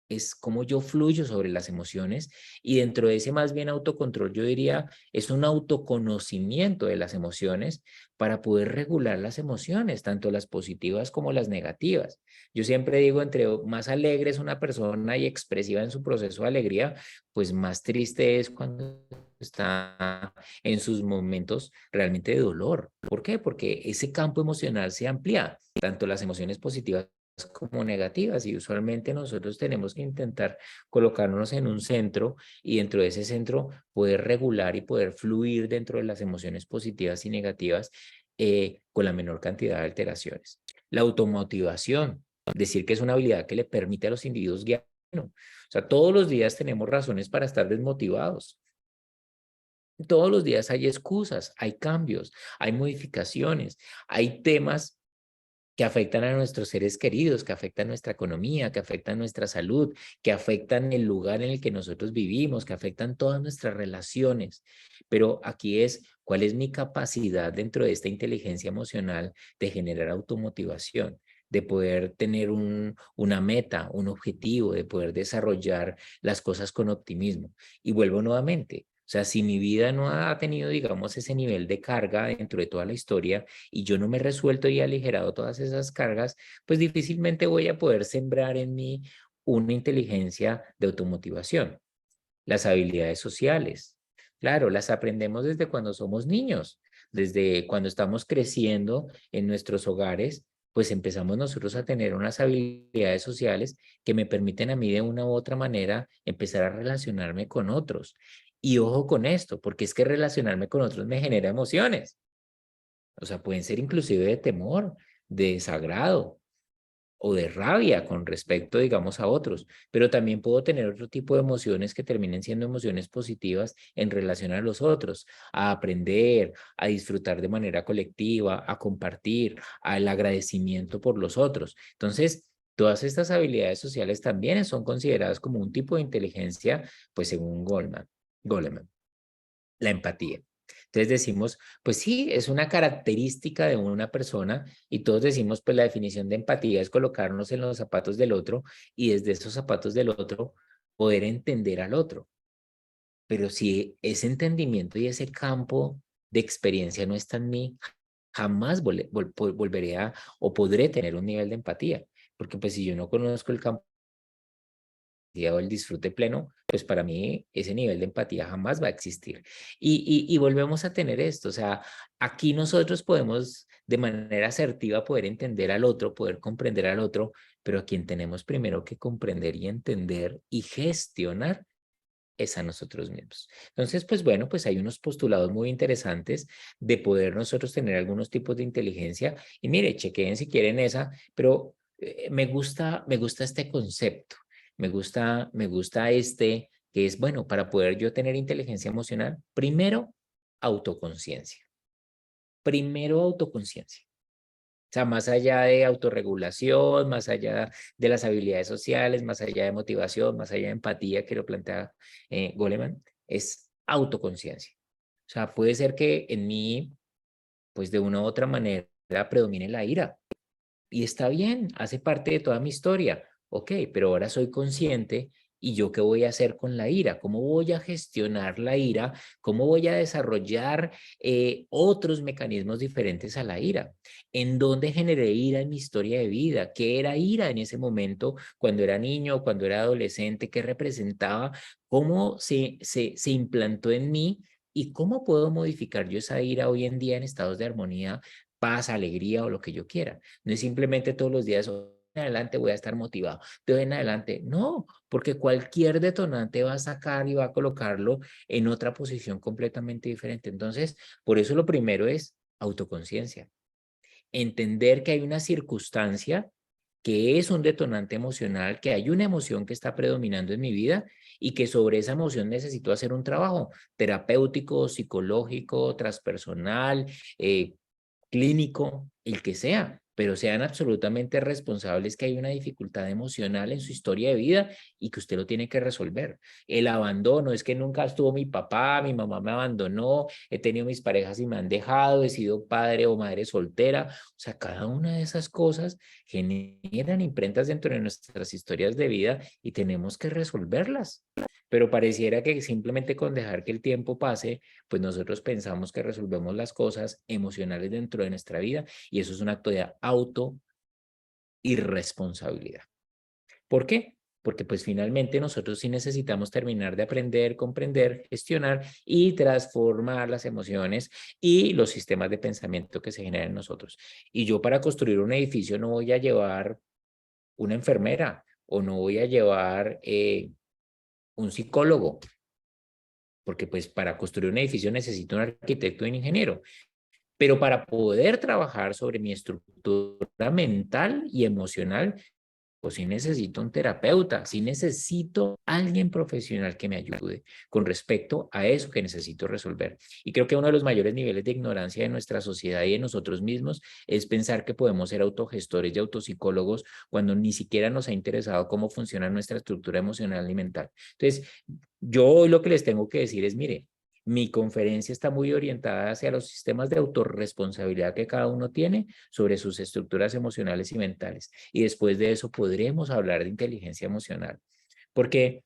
Es cómo yo fluyo sobre las emociones y dentro de ese más bien autocontrol, yo diría, es un autoconocimiento de las emociones para poder regular las emociones, tanto las positivas como las negativas. Yo siempre digo, entre más alegre es una persona y expresiva en su proceso de alegría, pues más triste es cuando está en sus momentos realmente de dolor. ¿Por qué? Porque ese campo emocional se amplía, tanto las emociones positivas como negativas y usualmente nosotros tenemos que intentar colocarnos en un centro y dentro de ese centro poder regular y poder fluir dentro de las emociones positivas y negativas con la menor cantidad de alteraciones. La automotivación, decir que es una habilidad que le permite a los individuos guiar. O sea, todos los días tenemos razones para estar desmotivados. Todos los días hay excusas, hay cambios, hay modificaciones, hay temas que afectan a nuestros seres queridos, que afectan nuestra economía, que afectan nuestra salud, que afectan el lugar en el que nosotros vivimos, que afectan todas nuestras relaciones. Pero aquí es, ¿cuál es mi capacidad dentro de esta inteligencia emocional de generar automotivación? De poder tener una meta, un objetivo, de poder desarrollar las cosas con optimismo. Y vuelvo nuevamente, o sea, si mi vida no ha tenido, digamos, ese nivel de carga dentro de toda la historia, y yo no me he resuelto y aligerado todas esas cargas, pues difícilmente voy a poder sembrar en mí una inteligencia de automotivación. Las habilidades sociales, claro, las aprendemos desde cuando somos niños, desde cuando estamos creciendo en nuestros hogares, pues empezamos nosotros a tener unas habilidades sociales que me permiten a mí de una u otra manera empezar a relacionarme con otros. Y ojo con esto, porque es que relacionarme con otros me genera emociones. O sea, pueden ser inclusive de temor, de desagrado o de rabia con respecto, digamos, a otros, pero también puedo tener otro tipo de emociones que terminen siendo emociones positivas en relación a los otros, a aprender, a disfrutar de manera colectiva, a compartir, al agradecimiento por los otros. Entonces, todas estas habilidades sociales también son consideradas como un tipo de inteligencia, pues según Goleman, la empatía. Entonces decimos, pues sí, es una característica de una persona y todos decimos, pues la definición de empatía es colocarnos en los zapatos del otro y desde esos zapatos del otro poder entender al otro. Pero si ese entendimiento y ese campo de experiencia no está en mí, jamás volveré a o podré tener un nivel de empatía. Porque pues si yo no conozco el campo o el disfrute pleno, pues para mí ese nivel de empatía jamás va a existir. Y volvemos a tener esto, o sea, aquí nosotros podemos de manera asertiva poder entender al otro, poder comprender al otro, pero a quien tenemos primero que comprender y entender y gestionar es a nosotros mismos. Entonces, pues bueno, pues hay unos postulados muy interesantes de poder nosotros tener algunos tipos de inteligencia y mire, chequeen si quieren esa, pero me gusta este concepto, me gusta este, que es, bueno, para poder yo tener inteligencia emocional, primero autoconciencia. O sea, más allá de autorregulación, más allá de las habilidades sociales, más allá de motivación, más allá de empatía que lo plantea Goleman, es autoconciencia. O sea, puede ser que en mí, pues de una u otra manera, predomine la ira. Y está bien, hace parte de toda mi historia. Ok, pero ahora soy consciente y yo qué voy a hacer con la ira, cómo voy a gestionar la ira, cómo voy a desarrollar otros mecanismos diferentes a la ira, en dónde generé ira en mi historia de vida, qué era ira en ese momento cuando era niño, cuando era adolescente, qué representaba, cómo se implantó en mí y cómo puedo modificar yo esa ira hoy en día en estados de armonía, paz, alegría o lo que yo quiera. No es simplemente todos los días, "Oh, en adelante voy a estar motivado, de hoy en adelante". No, porque cualquier detonante va a sacar y va a colocarlo en otra posición completamente diferente. Entonces, por eso lo primero es autoconciencia. Entender que hay una circunstancia que es un detonante emocional, que hay una emoción que está predominando en mi vida y que sobre esa emoción necesito hacer un trabajo terapéutico, psicológico, transpersonal, clínico, el que sea, pero sean absolutamente responsables que hay una dificultad emocional en su historia de vida y que usted lo tiene que resolver. El abandono es que nunca estuvo mi papá, mi mamá me abandonó, he tenido mis parejas y me han dejado, he sido padre o madre soltera. O sea, cada una de esas cosas generan imprentas dentro de nuestras historias de vida y tenemos que resolverlas. Pero pareciera que simplemente con dejar que el tiempo pase, pues nosotros pensamos que resolvemos las cosas emocionales dentro de nuestra vida y eso es un acto de auto irresponsabilidad. ¿Por qué? Porque pues finalmente nosotros sí necesitamos terminar de aprender, comprender, gestionar y transformar las emociones y los sistemas de pensamiento que se generan en nosotros. Y yo para construir un edificio no voy a llevar una enfermera o no voy a llevar un psicólogo, porque pues para construir un edificio necesito un arquitecto y un ingeniero. Pero para poder trabajar sobre mi estructura mental y emocional, pues sí necesito un terapeuta, sí necesito alguien profesional que me ayude con respecto a eso que necesito resolver. Y creo que uno de los mayores niveles de ignorancia de nuestra sociedad y de nosotros mismos es pensar que podemos ser autogestores y autopsicólogos cuando ni siquiera nos ha interesado cómo funciona nuestra estructura emocional y mental. Entonces, yo hoy lo que les tengo que decir es, mire, mi conferencia está muy orientada hacia los sistemas de autorresponsabilidad que cada uno tiene sobre sus estructuras emocionales y mentales. Y después de eso podremos hablar de inteligencia emocional. Porque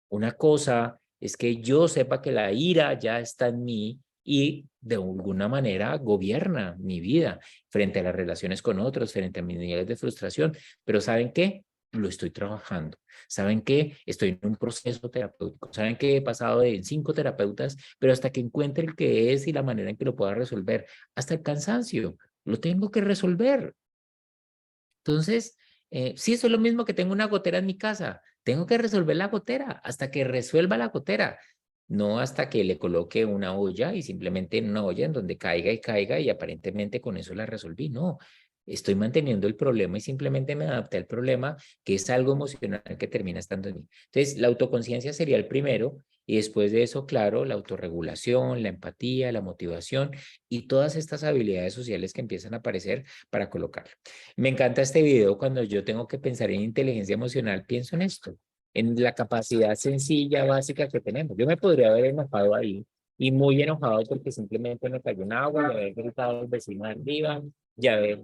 una cosa es que yo sepa que la ira ya está en mí y de alguna manera gobierna mi vida frente a las relaciones con otros, frente a mis niveles de frustración. Pero ¿saben qué? Lo estoy trabajando. ¿Saben qué? Estoy en un proceso terapéutico. ¿Saben qué? He pasado de 5 terapeutas, pero hasta que encuentre el que es y la manera en que lo pueda resolver, hasta el cansancio, lo tengo que resolver. Entonces, sí, eso es lo mismo que tengo una gotera en mi casa. Tengo que resolver la gotera hasta que resuelva la gotera. No hasta que le coloque una olla y simplemente en una olla en donde caiga y aparentemente con eso la resolví. No, estoy manteniendo el problema y simplemente me adapté al problema, que es algo emocional que termina estando en mí. Entonces, la autoconciencia sería el primero y después de eso, claro, la autorregulación, la empatía, la motivación y todas estas habilidades sociales que empiezan a aparecer para colocarlo. Me encanta este video cuando yo tengo que pensar en inteligencia emocional, pienso en esto, en la capacidad sencilla, básica que tenemos. Yo me podría haber enojado ahí y muy enojado porque simplemente me cayó un agua, le haber gritado al vecino de arriba, ya haber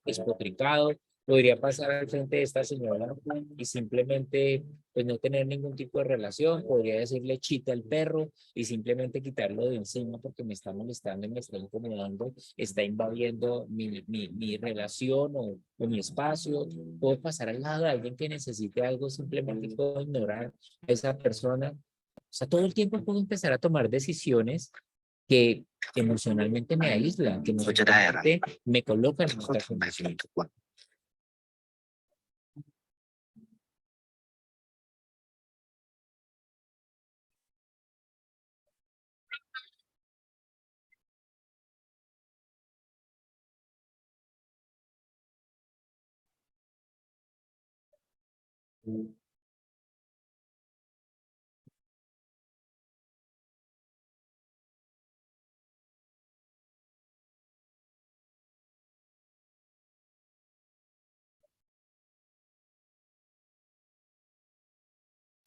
despotricado. Podría pasar al frente de esta señora y simplemente pues no tener ningún tipo de relación. Podría decirle chita al perro y simplemente quitarlo de encima porque me está molestando y me está incomodando, está invadiendo mi relación o mi espacio. Puedo pasar al lado de alguien que necesite algo, simplemente puedo ignorar a esa persona. O sea, todo el tiempo puedo empezar a tomar decisiones que emocionalmente me aíslan, que emocionalmente me colocan en esta condición. ทุกวัน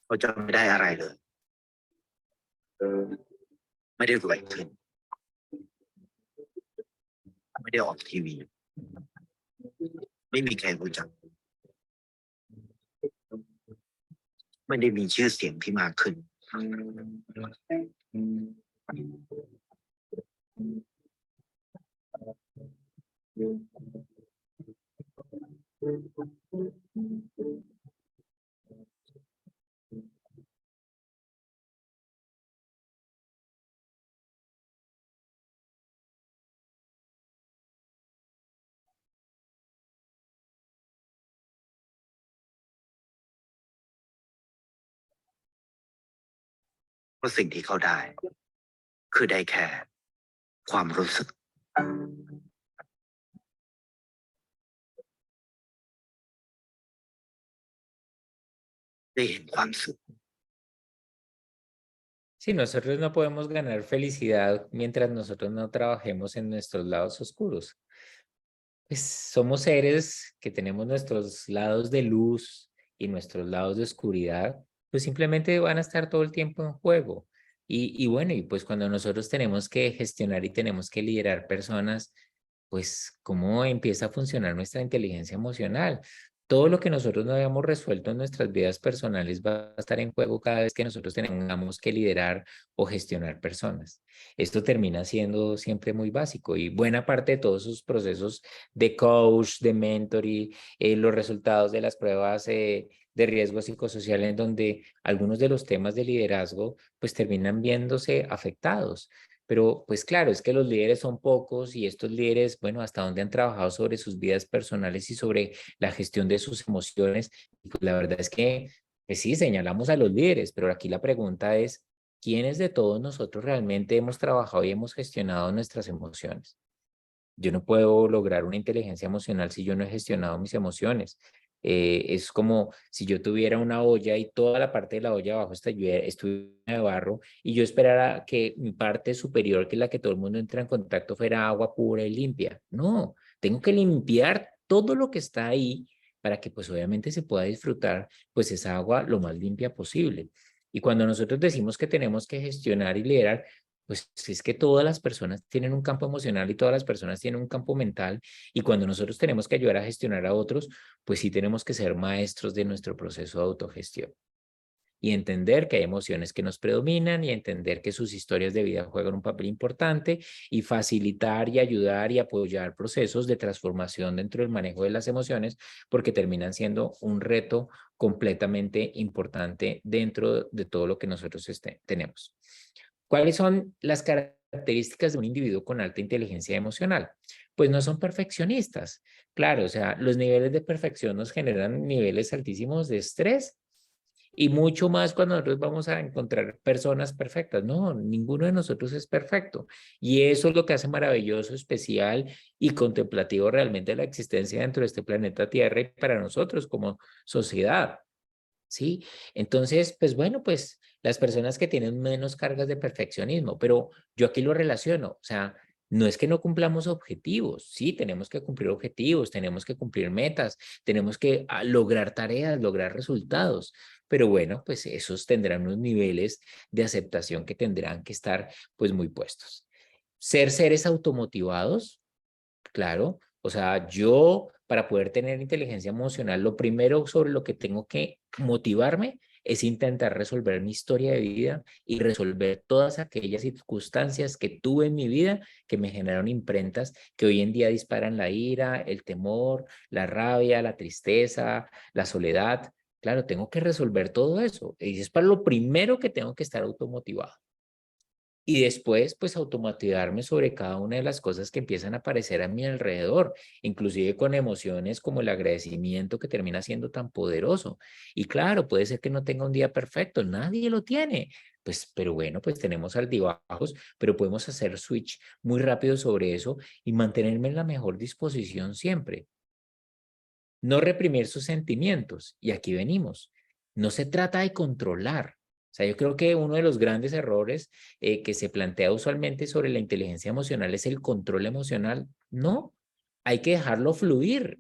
เขาจะไม่ได้อะไรเลยไม่ได้รวยขึ้นไม่ได้ออกทีวีไม่มีใครรู้จักไม่ได้มีชื่อเสียงที่มากขึ้นเพราะสิ่งที่เขาได้คือได้แค่ความรู้สึกได้เห็นความสุข Sí, nosotros no podemos ganar felicidad mientras nosotros no trabajemos en nuestros lados oscuros. Pues somos seres que tenemos nuestros lados de luz y nuestros lados de oscuridad, pues simplemente van a estar todo el tiempo en juego. Y bueno, y pues cuando nosotros tenemos que gestionar y tenemos que liderar personas, pues cómo empieza a funcionar nuestra inteligencia emocional. Todo lo que nosotros no habíamos resuelto en nuestras vidas personales va a estar en juego cada vez que nosotros tengamos que liderar o gestionar personas. Esto termina siendo siempre muy básico y buena parte de todos esos procesos de coach, de mentoring, los resultados de las pruebas de riesgo psicosocial en donde algunos de los temas de liderazgo pues terminan viéndose afectados. Pero pues claro, es que los líderes son pocos y estos líderes, bueno, hasta dónde han trabajado sobre sus vidas personales y sobre la gestión de sus emociones. Y pues la verdad es que, pues sí, señalamos a los líderes, pero aquí la pregunta es, ¿quiénes de todos nosotros realmente hemos trabajado y hemos gestionado nuestras emociones? Yo no puedo lograr una inteligencia emocional si yo no he gestionado mis emociones. Es como si yo tuviera una olla y toda la parte de la olla abajo estuviera de barro y yo esperara que mi parte superior, que es la que todo el mundo entra en contacto, fuera agua pura y limpia. No, tengo que limpiar todo lo que está ahí para que pues obviamente se pueda disfrutar pues esa agua lo más limpia posible. Y cuando nosotros decimos que tenemos que gestionar y liderar, pues es que todas las personas tienen un campo emocional y todas las personas tienen un campo mental y cuando nosotros tenemos que ayudar a gestionar a otros, pues sí tenemos que ser maestros de nuestro proceso de autogestión y entender que hay emociones que nos predominan y entender que sus historias de vida juegan un papel importante y facilitar y ayudar y apoyar procesos de transformación dentro del manejo de las emociones porque terminan siendo un reto completamente importante dentro de todo lo que nosotros tenemos. ¿Cuáles son las características de un individuo con alta inteligencia emocional? Pues no son perfeccionistas. Claro, o sea, los niveles de perfección nos generan niveles altísimos de estrés y mucho más cuando nosotros vamos a encontrar personas perfectas. No, ninguno de nosotros es perfecto. Y eso es lo que hace maravilloso, especial y contemplativo realmente la existencia dentro de este planeta Tierra y para nosotros como sociedad. ¿Sí? Entonces, pues bueno, pues las personas que tienen menos cargas de perfeccionismo, pero yo aquí lo relaciono, o sea, no es que no cumplamos objetivos, sí, tenemos que cumplir objetivos, tenemos que cumplir metas, tenemos que lograr tareas, lograr resultados, pero bueno, pues esos tendrán unos niveles de aceptación que tendrán que estar pues muy puestos. Ser seres automotivados, claro, o sea, yo para poder tener inteligencia emocional, lo primero sobre lo que tengo que motivarme es intentar resolver mi historia de vida y resolver todas aquellas circunstancias que tuve en mi vida que me generaron imprentas que hoy en día disparan la ira, el temor, la rabia, la tristeza, la soledad. Claro, tengo que resolver todo eso. Y es para lo primero que tengo que estar automotivado. Y después, pues, automatizarme sobre cada una de las cosas que empiezan a aparecer a mi alrededor, inclusive con emociones como el agradecimiento que termina siendo tan poderoso. Y claro, puede ser que no tenga un día perfecto, nadie lo tiene. Pues, pero bueno, pues tenemos altibajos, pero podemos hacer switch muy rápido sobre eso y mantenerme en la mejor disposición siempre. No reprimir sus sentimientos. Y aquí venimos. No se trata de controlar. O sea, yo creo que uno de los grandes errores que se plantea usualmente sobre la inteligencia emocional es el control emocional. No, hay que dejarlo fluir.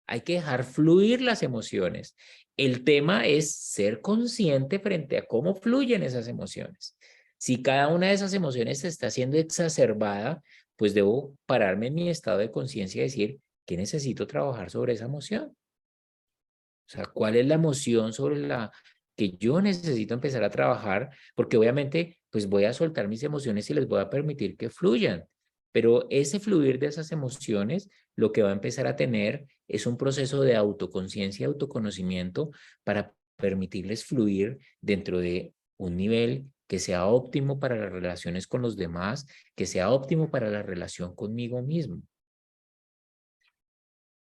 Hay que dejar fluir las emociones. El tema es ser consciente frente a cómo fluyen esas emociones. Si cada una de esas emociones está siendo exacerbada, pues debo pararme en mi estado de conciencia y decir, ¿qué necesito trabajar sobre esa emoción? O sea, ¿cuál es la emoción sobre la que yo necesito empezar a trabajar? Porque obviamente, pues voy a soltar mis emociones y les voy a permitir que fluyan. Pero ese fluir de esas emociones, lo que va a empezar a tener es un proceso de autoconciencia y autoconocimiento para permitirles fluir dentro de un nivel que sea óptimo para las relaciones con los demás, que sea óptimo para la relación conmigo mismo.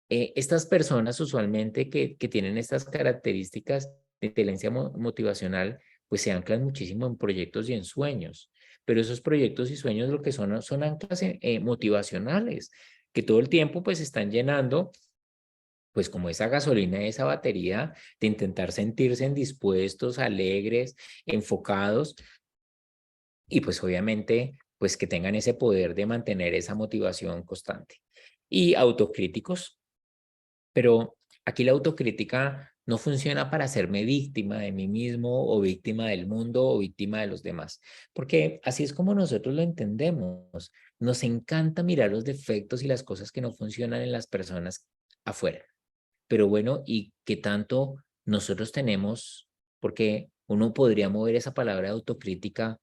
Estas personas usualmente que tienen estas características de inteligencia motivacional, pues se anclan muchísimo en proyectos y en sueños, pero esos proyectos y sueños lo que son anclas motivacionales, que todo el tiempo pues están llenando pues como esa gasolina, esa batería de intentar sentirse dispuestos, alegres, enfocados y pues obviamente pues que tengan ese poder de mantener esa motivación constante. y autocríticos. Pero aquí la autocrítica no funciona para hacerme víctima de mí mismo o víctima del mundo o víctima de los demás, porque así es como nosotros lo entendemos. Nos encanta mirar los defectos y las cosas que no funcionan en las personas afuera. Pero bueno, ¿y qué tanto nosotros tenemos? Porque uno podría mover esa palabra de autocrítica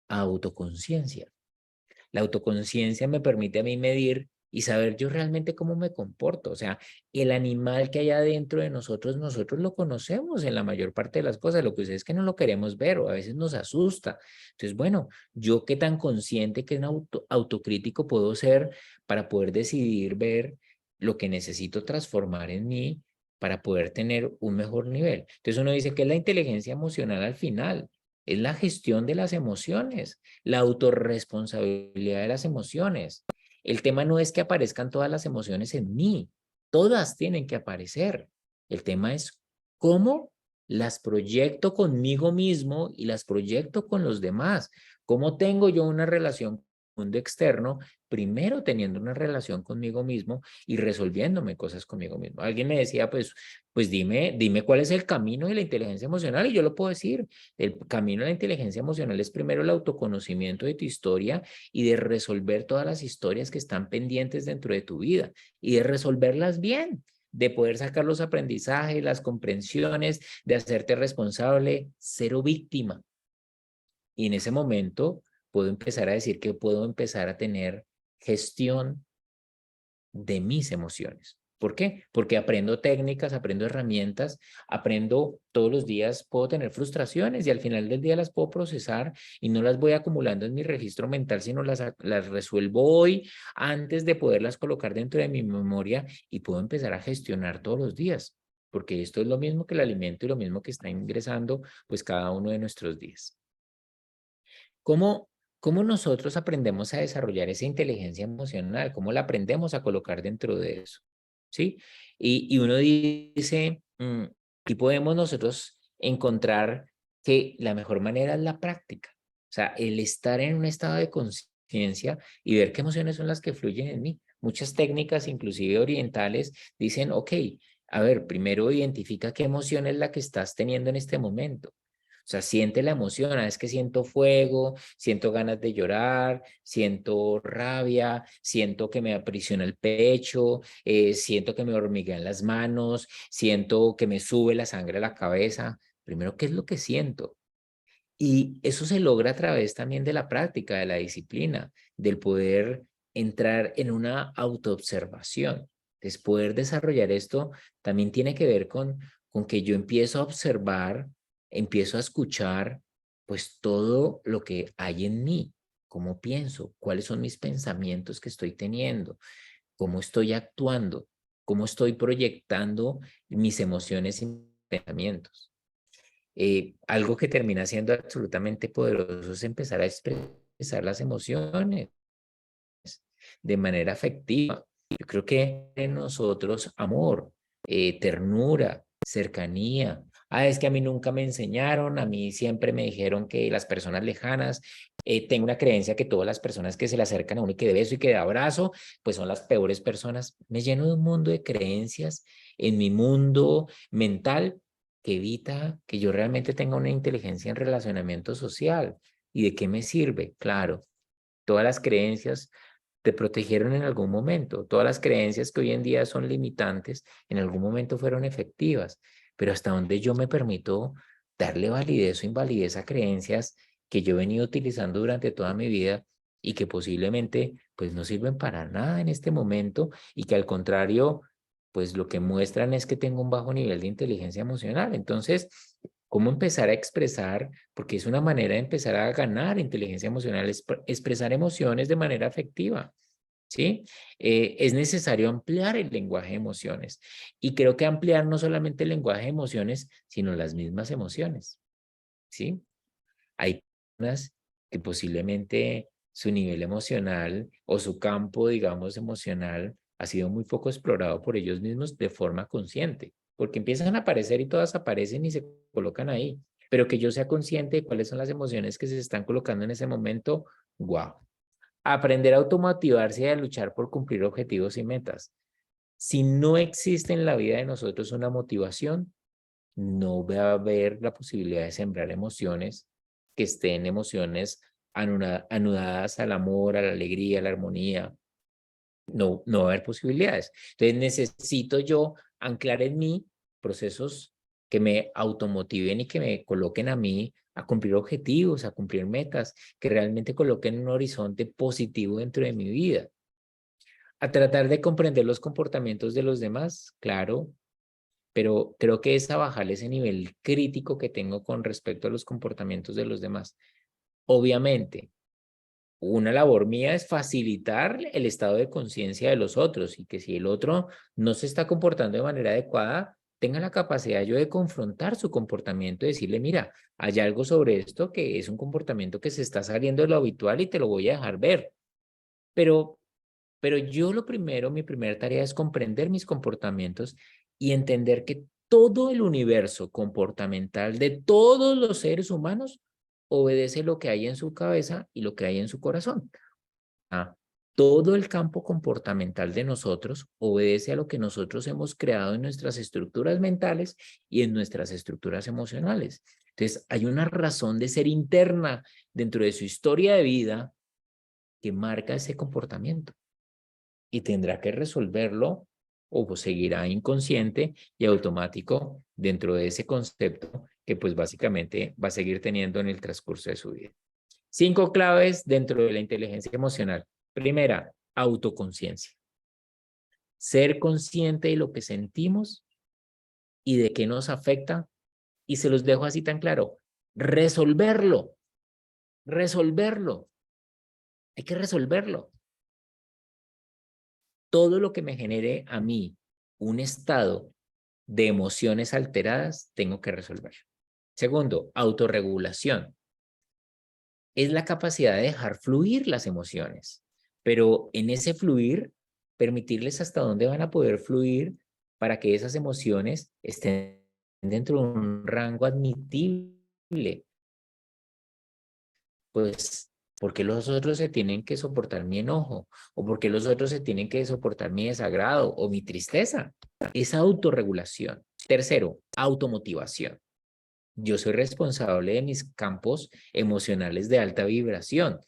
a autoconciencia. La autoconciencia me permite a mí medir y saber yo realmente cómo me comporto. O sea, el animal que hay adentro de nosotros, nosotros lo conocemos en la mayor parte de las cosas. Lo que sucede es que no lo queremos ver o a veces nos asusta. Entonces, bueno, yo qué tan consciente, qué autocrítico puedo ser para poder decidir ver lo que necesito transformar en mí para poder tener un mejor nivel. Entonces uno dice que es la inteligencia emocional al final, es la gestión de las emociones, la autorresponsabilidad de las emociones. El tema no es que aparezcan todas las emociones en mí, todas tienen que aparecer. El tema es cómo las proyecto conmigo mismo y las proyecto con los demás. ¿Cómo tengo yo una relación con el mundo externo? Primero teniendo una relación conmigo mismo y resolviéndome cosas conmigo mismo. Alguien me decía, pues dime cuál es el camino de la inteligencia emocional y yo lo puedo decir. El camino de la inteligencia emocional es primero el autoconocimiento de tu historia y de resolver todas las historias que están pendientes dentro de tu vida y de resolverlas bien, de poder sacar los aprendizajes, las comprensiones, de hacerte responsable, cero víctima. Y en ese momento puedo empezar a decir que puedo empezar a tener gestión de mis emociones. ¿Por qué? Porque aprendo técnicas, aprendo herramientas, aprendo todos los días, puedo tener frustraciones y al final del día las puedo procesar y no las voy acumulando en mi registro mental, sino las resuelvo hoy antes de poderlas colocar dentro de mi memoria y puedo empezar a gestionar todos los días, porque esto es lo mismo que el alimento y lo mismo que está ingresando pues cada uno de nuestros días. ¿Cómo nosotros aprendemos a desarrollar esa inteligencia emocional? ¿Cómo la aprendemos a colocar dentro de eso? ¿Sí? Y uno dice, y podemos nosotros encontrar que la mejor manera es la práctica. O sea, el estar en un estado de conciencia y ver qué emociones son las que fluyen en mí. Muchas técnicas, inclusive orientales, dicen, ok, a ver, primero identifica qué emoción es la que estás teniendo en este momento. O sea, siente la emoción, es que siento fuego, siento ganas de llorar, siento rabia, siento que me aprisiona el pecho, siento que me hormiguean las manos, siento que me sube la sangre a la cabeza. Primero, ¿qué es lo que siento? Y eso se logra a través también de la práctica, de la disciplina, del poder entrar en una autoobservación. Entonces, poder desarrollar esto también tiene que ver con que yo empiezo a observar, empiezo a escuchar, pues todo lo que hay en mí, cómo pienso, cuáles son mis pensamientos que estoy teniendo, cómo estoy actuando, cómo estoy proyectando mis emociones y pensamientos. Algo que termina siendo absolutamente poderoso es empezar a expresar las emociones de manera afectiva. Yo creo que en nosotros amor, ternura, cercanía. Es que a mí nunca me enseñaron, a mí siempre me dijeron que las personas lejanas, tengo una creencia que todas las personas que se le acercan a uno y que de beso y que de abrazo, pues son las peores personas. Me lleno de un mundo de creencias en mi mundo mental que evita que yo realmente tenga una inteligencia en relacionamiento social. ¿Y de qué me sirve? Claro, todas las creencias te protegieron en algún momento. Todas las creencias que hoy en día son limitantes, en algún momento fueron efectivas, pero hasta donde yo me permito darle validez o invalidez a creencias que yo he venido utilizando durante toda mi vida y que posiblemente pues no sirven para nada en este momento y que al contrario pues lo que muestran es que tengo un bajo nivel de inteligencia emocional. Entonces, ¿cómo empezar a expresar? Porque es una manera de empezar a ganar inteligencia emocional, expresar emociones de manera afectiva, ¿sí? Es necesario ampliar el lenguaje de emociones. Y creo que ampliar no solamente el lenguaje de emociones, sino las mismas emociones, ¿sí? Hay personas que posiblemente su nivel emocional o su campo, digamos, emocional ha sido muy poco explorado por ellos mismos de forma consciente, porque empiezan a aparecer y todas aparecen y se colocan ahí, pero que yo sea consciente de cuáles son las emociones que se están colocando en ese momento, wow. Aprender a automotivarse y a luchar por cumplir objetivos y metas. Si no existe en la vida de nosotros una motivación, no va a haber la posibilidad de sembrar emociones que estén emociones anudadas al amor, a la alegría, a la armonía. No va a haber posibilidades. Entonces necesito yo anclar en mí procesos que me automotiven y que me coloquen a mí a cumplir objetivos, a cumplir metas, que realmente coloquen un horizonte positivo dentro de mi vida. A tratar de comprender los comportamientos de los demás, claro, pero creo que es a bajarle ese nivel crítico que tengo con respecto a los comportamientos de los demás. Obviamente, una labor mía es facilitar el estado de conciencia de los otros y que si el otro no se está comportando de manera adecuada, tenga la capacidad yo de confrontar su comportamiento y decirle, mira, hay algo sobre esto que es un comportamiento que se está saliendo de lo habitual y te lo voy a dejar ver. Pero yo lo primero, mi primera tarea es comprender mis comportamientos y entender que todo el universo comportamental de todos los seres humanos obedece lo que hay en su cabeza y lo que hay en su corazón. Todo el campo comportamental de nosotros obedece a lo que nosotros hemos creado en nuestras estructuras mentales y en nuestras estructuras emocionales. Entonces, hay una razón de ser interna dentro de su historia de vida que marca ese comportamiento y tendrá que resolverlo o seguirá inconsciente y automático dentro de ese concepto que pues básicamente va a seguir teniendo en el transcurso de su vida. 5 claves dentro de la inteligencia emocional. Primera, autoconciencia. Ser consciente de lo que sentimos y de qué nos afecta. Y se los dejo así tan claro. Resolverlo. Resolverlo. Hay que resolverlo. Todo lo que me genere a mí un estado de emociones alteradas, tengo que resolver. Segundo, autorregulación. Es la capacidad de dejar fluir las emociones, pero en ese fluir, permitirles hasta dónde van a poder fluir para que esas emociones estén dentro de un rango admitible. Pues, ¿por qué los otros se tienen que soportar mi enojo? ¿O por qué los otros se tienen que soportar mi desagrado o mi tristeza? Esa autorregulación. Tercero, automotivación. Yo soy responsable de mis campos emocionales de alta vibración.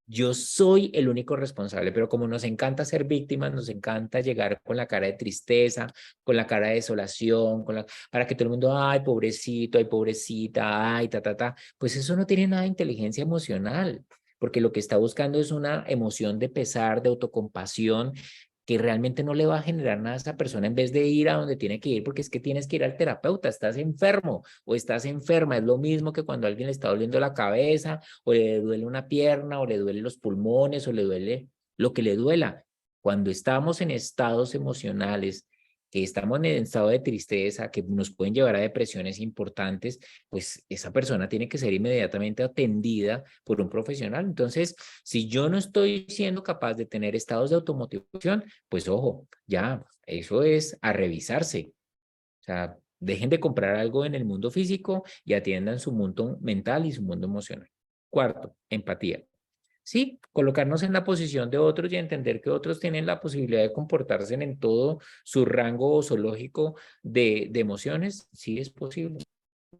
Yo soy el único responsable, pero como nos encanta ser víctimas, nos encanta llegar con la cara de tristeza, con la cara de desolación, para que todo el mundo, ay, pobrecito, ay, pobrecita, ay, pues eso no tiene nada de inteligencia emocional, porque lo que está buscando es una emoción de pesar, de autocompasión, que realmente no le va a generar nada a esa persona en vez de ir a donde tiene que ir, porque es que tienes que ir al terapeuta, estás enfermo o estás enferma, es lo mismo que cuando a alguien le está doliendo la cabeza o le duele una pierna o le duelen los pulmones o le duele lo que le duela. Cuando estamos en estados emocionales, que estamos en estado de tristeza, que nos pueden llevar a depresiones importantes, pues esa persona tiene que ser inmediatamente atendida por un profesional. Entonces, si yo no estoy siendo capaz de tener estados de automotivación, pues ojo, ya, eso es a revisarse. O sea, dejen de comprar algo en el mundo físico y atiendan su mundo mental y su mundo emocional. Cuarto, empatía. Sí, colocarnos en la posición de otros y entender que otros tienen la posibilidad de comportarse en todo su rango zoológico de emociones, sí es posible.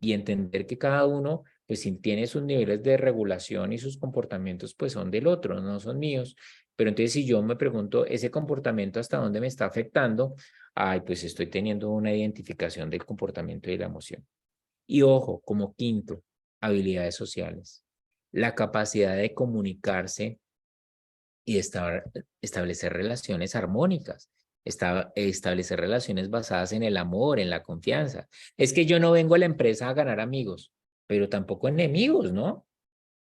Y entender que cada uno, pues si tiene sus niveles de regulación y sus comportamientos, pues son del otro, no son míos. Pero entonces si yo me pregunto, ¿ese comportamiento hasta dónde me está afectando? Ay, pues estoy teniendo una identificación del comportamiento y de la emoción. Y ojo, como quinto, habilidades sociales. La capacidad de comunicarse y establecer relaciones armónicas, establecer relaciones basadas en el amor, en la confianza. Es que yo no vengo a la empresa a ganar amigos, pero tampoco enemigos, ¿no?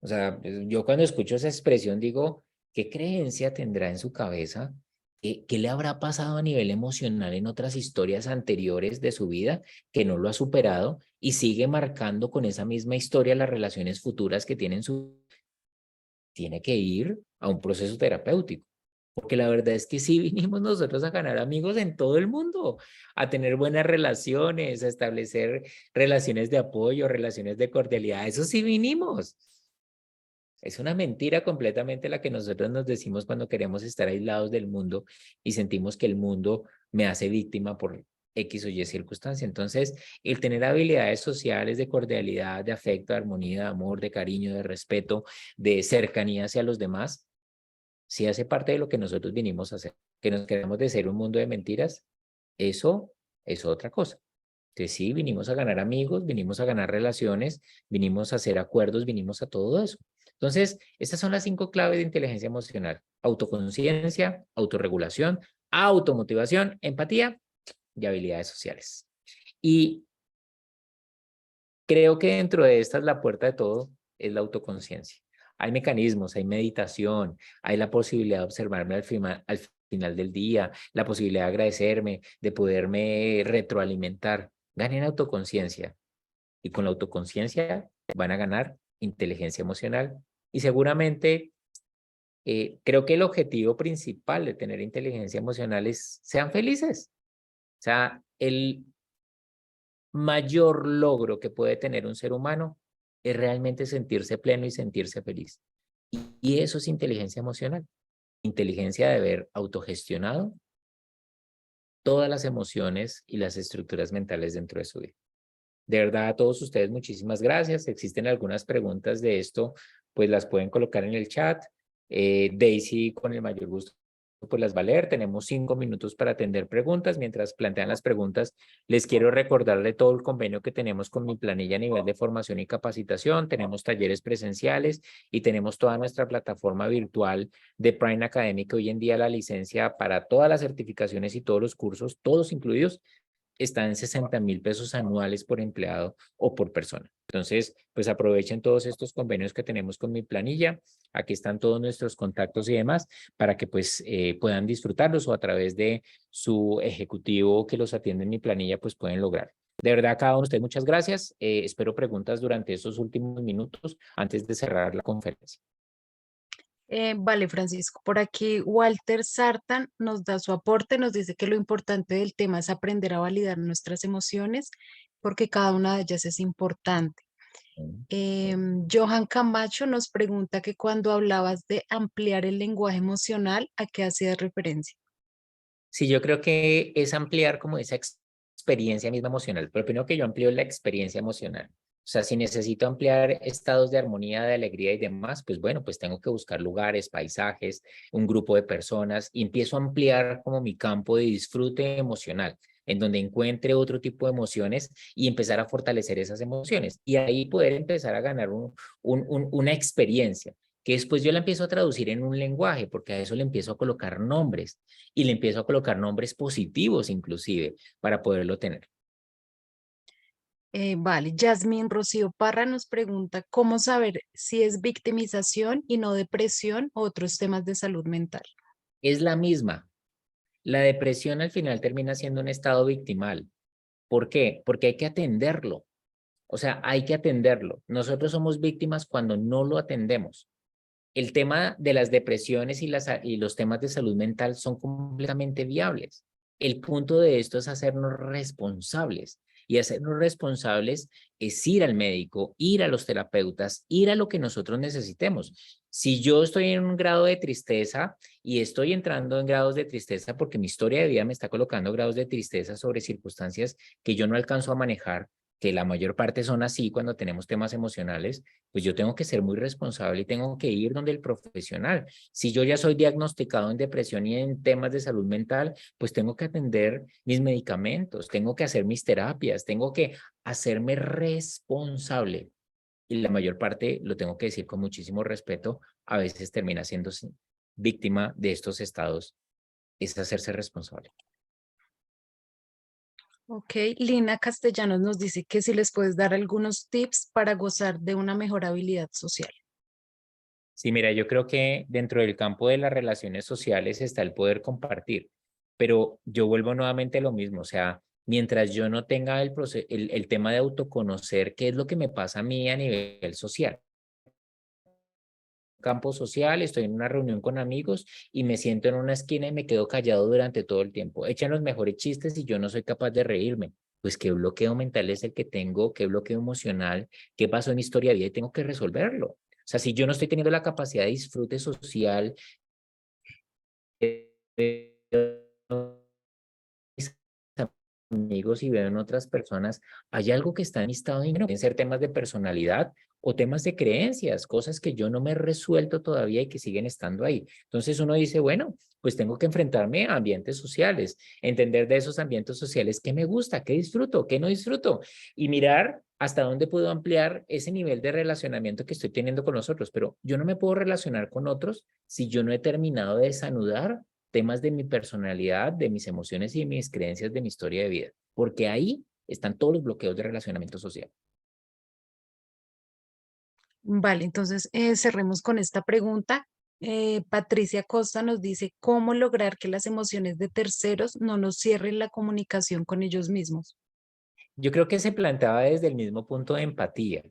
O sea, yo cuando escucho esa expresión digo, ¿qué creencia tendrá en su cabeza? ¿Qué le habrá pasado a nivel emocional en otras historias anteriores de su vida que no lo ha superado y sigue marcando con esa misma historia las relaciones futuras que tiene en su... Tiene que ir a un proceso terapéutico. Porque la verdad es que sí vinimos nosotros a ganar amigos en todo el mundo, a tener buenas relaciones, a establecer relaciones de apoyo, relaciones de cordialidad. Eso sí vinimos. Es una mentira completamente la que nosotros nos decimos cuando queremos estar aislados del mundo y sentimos que el mundo me hace víctima por X o Y circunstancia. Entonces, el tener habilidades sociales de cordialidad, de afecto, de armonía, de amor, de cariño, de respeto, de cercanía hacia los demás, sí hace parte de lo que nosotros vinimos a hacer. Que nos queremos de ser un mundo de mentiras, eso es otra cosa. Entonces, sí, vinimos a ganar amigos, vinimos a ganar relaciones, vinimos a hacer acuerdos, vinimos a todo eso. Entonces, estas son las 5 claves de inteligencia emocional: autoconciencia, autorregulación, automotivación, empatía y habilidades sociales. Y creo que dentro de estas la puerta de todo es la autoconciencia. Hay mecanismos, hay meditación, hay la posibilidad de observarme al final del día, la posibilidad de agradecerme, de poderme retroalimentar. Ganen autoconciencia y con la autoconciencia van a ganar inteligencia emocional y seguramente creo que el objetivo principal de tener inteligencia emocional es sean felices. O sea, el mayor logro que puede tener un ser humano es realmente sentirse pleno y sentirse feliz. Y eso es inteligencia emocional. Inteligencia de haber autogestionado todas las emociones y las estructuras mentales dentro de su vida. De verdad, a todos ustedes, muchísimas gracias. Existen algunas preguntas de esto, pues las pueden colocar en el chat. Daisy, con el mayor gusto, pues las va a leer. Tenemos 5 minutos para atender preguntas. Mientras plantean las preguntas, les quiero recordar de todo el convenio que tenemos con Mi Planilla a nivel de formación y capacitación. Tenemos talleres presenciales y tenemos toda nuestra plataforma virtual de Prime Academy, que hoy en día la licencia para todas las certificaciones y todos los cursos, todos incluidos, está en 60,000 pesos anuales por empleado o por persona. Entonces, pues aprovechen todos estos convenios que tenemos con Mi Planilla. Aquí están todos nuestros contactos y demás para que pues puedan disfrutarlos o a través de su ejecutivo que los atiende en Mi Planilla, pues pueden lograr. De verdad, a cada uno de ustedes, muchas gracias. Espero preguntas durante estos últimos minutos antes de cerrar la conferencia. Vale, Francisco, por aquí Walter Sartan nos da su aporte, nos dice que lo importante del tema es aprender a validar nuestras emociones porque cada una de ellas es importante. Johan Camacho nos pregunta que cuando hablabas de ampliar el lenguaje emocional, ¿a qué hacías referencia? Sí, yo creo que es ampliar como esa experiencia misma emocional, pero primero que yo amplío la experiencia emocional. O sea, si necesito ampliar estados de armonía, de alegría y demás, pues bueno, pues tengo que buscar lugares, paisajes, un grupo de personas y empiezo a ampliar como mi campo de disfrute emocional, en donde encuentre otro tipo de emociones y empezar a fortalecer esas emociones y ahí poder empezar a ganar una experiencia que después yo la empiezo a traducir en un lenguaje, porque a eso le empiezo a colocar nombres y le empiezo a colocar nombres positivos inclusive para poderlo tener. Vale, Yasmín Rocío Parra nos pregunta cómo saber si es victimización y no depresión o otros temas de salud mental. Es la misma. La depresión al final termina siendo un estado victimal. ¿Por qué? Porque hay que atenderlo. O sea, hay que atenderlo. Nosotros somos víctimas cuando no lo atendemos. El tema de las depresiones y los temas de salud mental son completamente viables. El punto de esto es hacernos responsables. Y hacernos responsables es ir al médico, ir a los terapeutas, ir a lo que nosotros necesitemos. Si yo estoy en un grado de tristeza y estoy entrando en grados de tristeza porque mi historia de vida me está colocando grados de tristeza sobre circunstancias que yo no alcanzo a manejar, que la mayor parte son así cuando tenemos temas emocionales, pues yo tengo que ser muy responsable y tengo que ir donde el profesional. Si yo ya soy diagnosticado en depresión y en temas de salud mental, pues tengo que atender mis medicamentos, tengo que hacer mis terapias, tengo que hacerme responsable. Y la mayor parte, lo tengo que decir con muchísimo respeto, a veces termina siendo víctima de estos estados, es hacerse responsable. Ok, Lina Castellanos nos dice que si les puedes dar algunos tips para gozar de una mejor habilidad social. Sí, mira, yo creo que dentro del campo de las relaciones sociales está el poder compartir, pero yo vuelvo nuevamente a lo mismo, o sea, mientras yo no tenga el tema de autoconocer qué es lo que me pasa a mí a nivel social. Campo social, estoy en una reunión con amigos y me siento en una esquina y me quedo callado durante todo el tiempo. Echan los mejores chistes y yo no soy capaz de reírme. Pues qué bloqueo mental es el que tengo, qué bloqueo emocional, qué pasó en mi historia de vida y tengo que resolverlo. O sea, si yo no estoy teniendo la capacidad de disfrute social, amigos y veo en otras personas, hay algo que está en mi estado de pueden ser temas de personalidad o temas de creencias, cosas que yo no me he resuelto todavía y que siguen estando ahí. Entonces uno dice, bueno, pues tengo que enfrentarme a ambientes sociales, entender de esos ambientes sociales qué me gusta, qué disfruto, qué no disfruto y mirar hasta dónde puedo ampliar ese nivel de relacionamiento que estoy teniendo con los otros. Pero yo no me puedo relacionar con otros si yo no he terminado de desanudar temas de mi personalidad, de mis emociones y de mis creencias de mi historia de vida, porque ahí están todos los bloqueos de relacionamiento social. Vale, entonces cerremos con esta pregunta. Patricia Costa nos dice, ¿cómo lograr que las emociones de terceros no nos cierren la comunicación con ellos mismos? Yo creo que se planteaba desde el mismo punto de empatía,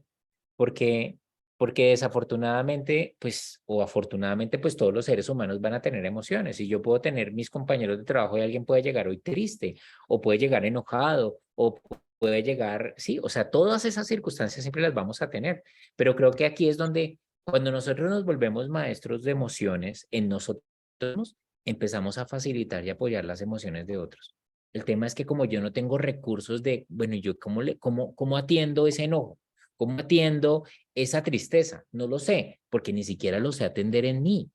porque, porque desafortunadamente, pues, o afortunadamente, pues todos los seres humanos van a tener emociones y yo puedo tener mis compañeros de trabajo y alguien puede llegar hoy triste o puede llegar enojado o puede llegar, sí, o sea, todas esas circunstancias siempre las vamos a tener, pero creo que aquí es donde cuando nosotros nos volvemos maestros de emociones en nosotros, empezamos a facilitar y apoyar las emociones de otros. El tema es que como yo no tengo recursos de, bueno, yo cómo atiendo ese enojo, cómo atiendo esa tristeza, no lo sé, porque ni siquiera lo sé atender en mí.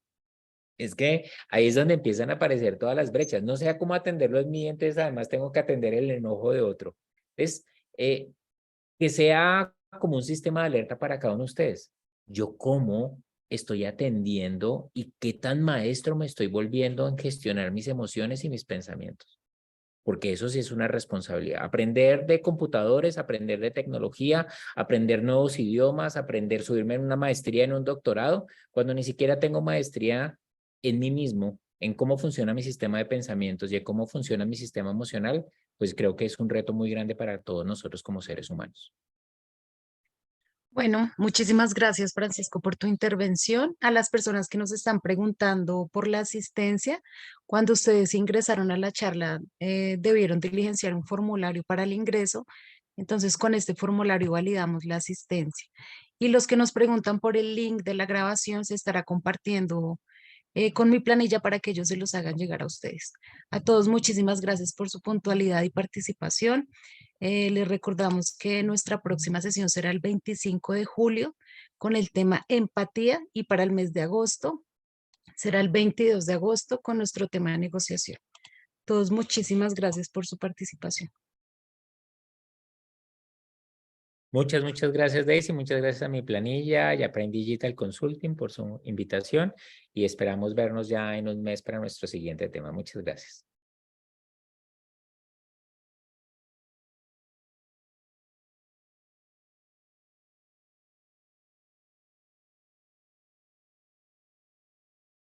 Es que ahí es donde empiezan a aparecer todas las brechas. No sé cómo atenderlo en mí, entonces además tengo que atender el enojo de otro. Es que sea como un sistema de alerta para cada uno de ustedes. Yo cómo estoy atendiendo y qué tan maestro me estoy volviendo en gestionar mis emociones y mis pensamientos, porque eso sí es una responsabilidad. Aprender de computadores, aprender de tecnología, aprender nuevos idiomas, aprender, subirme en una maestría, en un doctorado, cuando ni siquiera tengo maestría en mí mismo, en cómo funciona mi sistema de pensamientos y en cómo funciona mi sistema emocional, pues creo que es un reto muy grande para todos nosotros como seres humanos. Bueno, muchísimas gracias, Francisco, por tu intervención. A las personas que nos están preguntando por la asistencia, cuando ustedes ingresaron a la charla, debieron diligenciar un formulario para el ingreso. Entonces, con este formulario validamos la asistencia. Y los que nos preguntan por el link de la grabación se estará compartiendo con mi planilla para que ellos se los hagan llegar a ustedes. A todos, muchísimas gracias por su puntualidad y participación. Les recordamos que nuestra próxima sesión será el 25 de julio con el tema empatía y para el mes de agosto será el 22 de agosto con nuestro tema de negociación. Todos, muchísimas gracias por su participación. Muchas gracias, Daisy. Muchas gracias a mi planilla y a Prime Digital Consulting por su invitación y esperamos vernos ya en un mes para nuestro siguiente tema. Muchas gracias.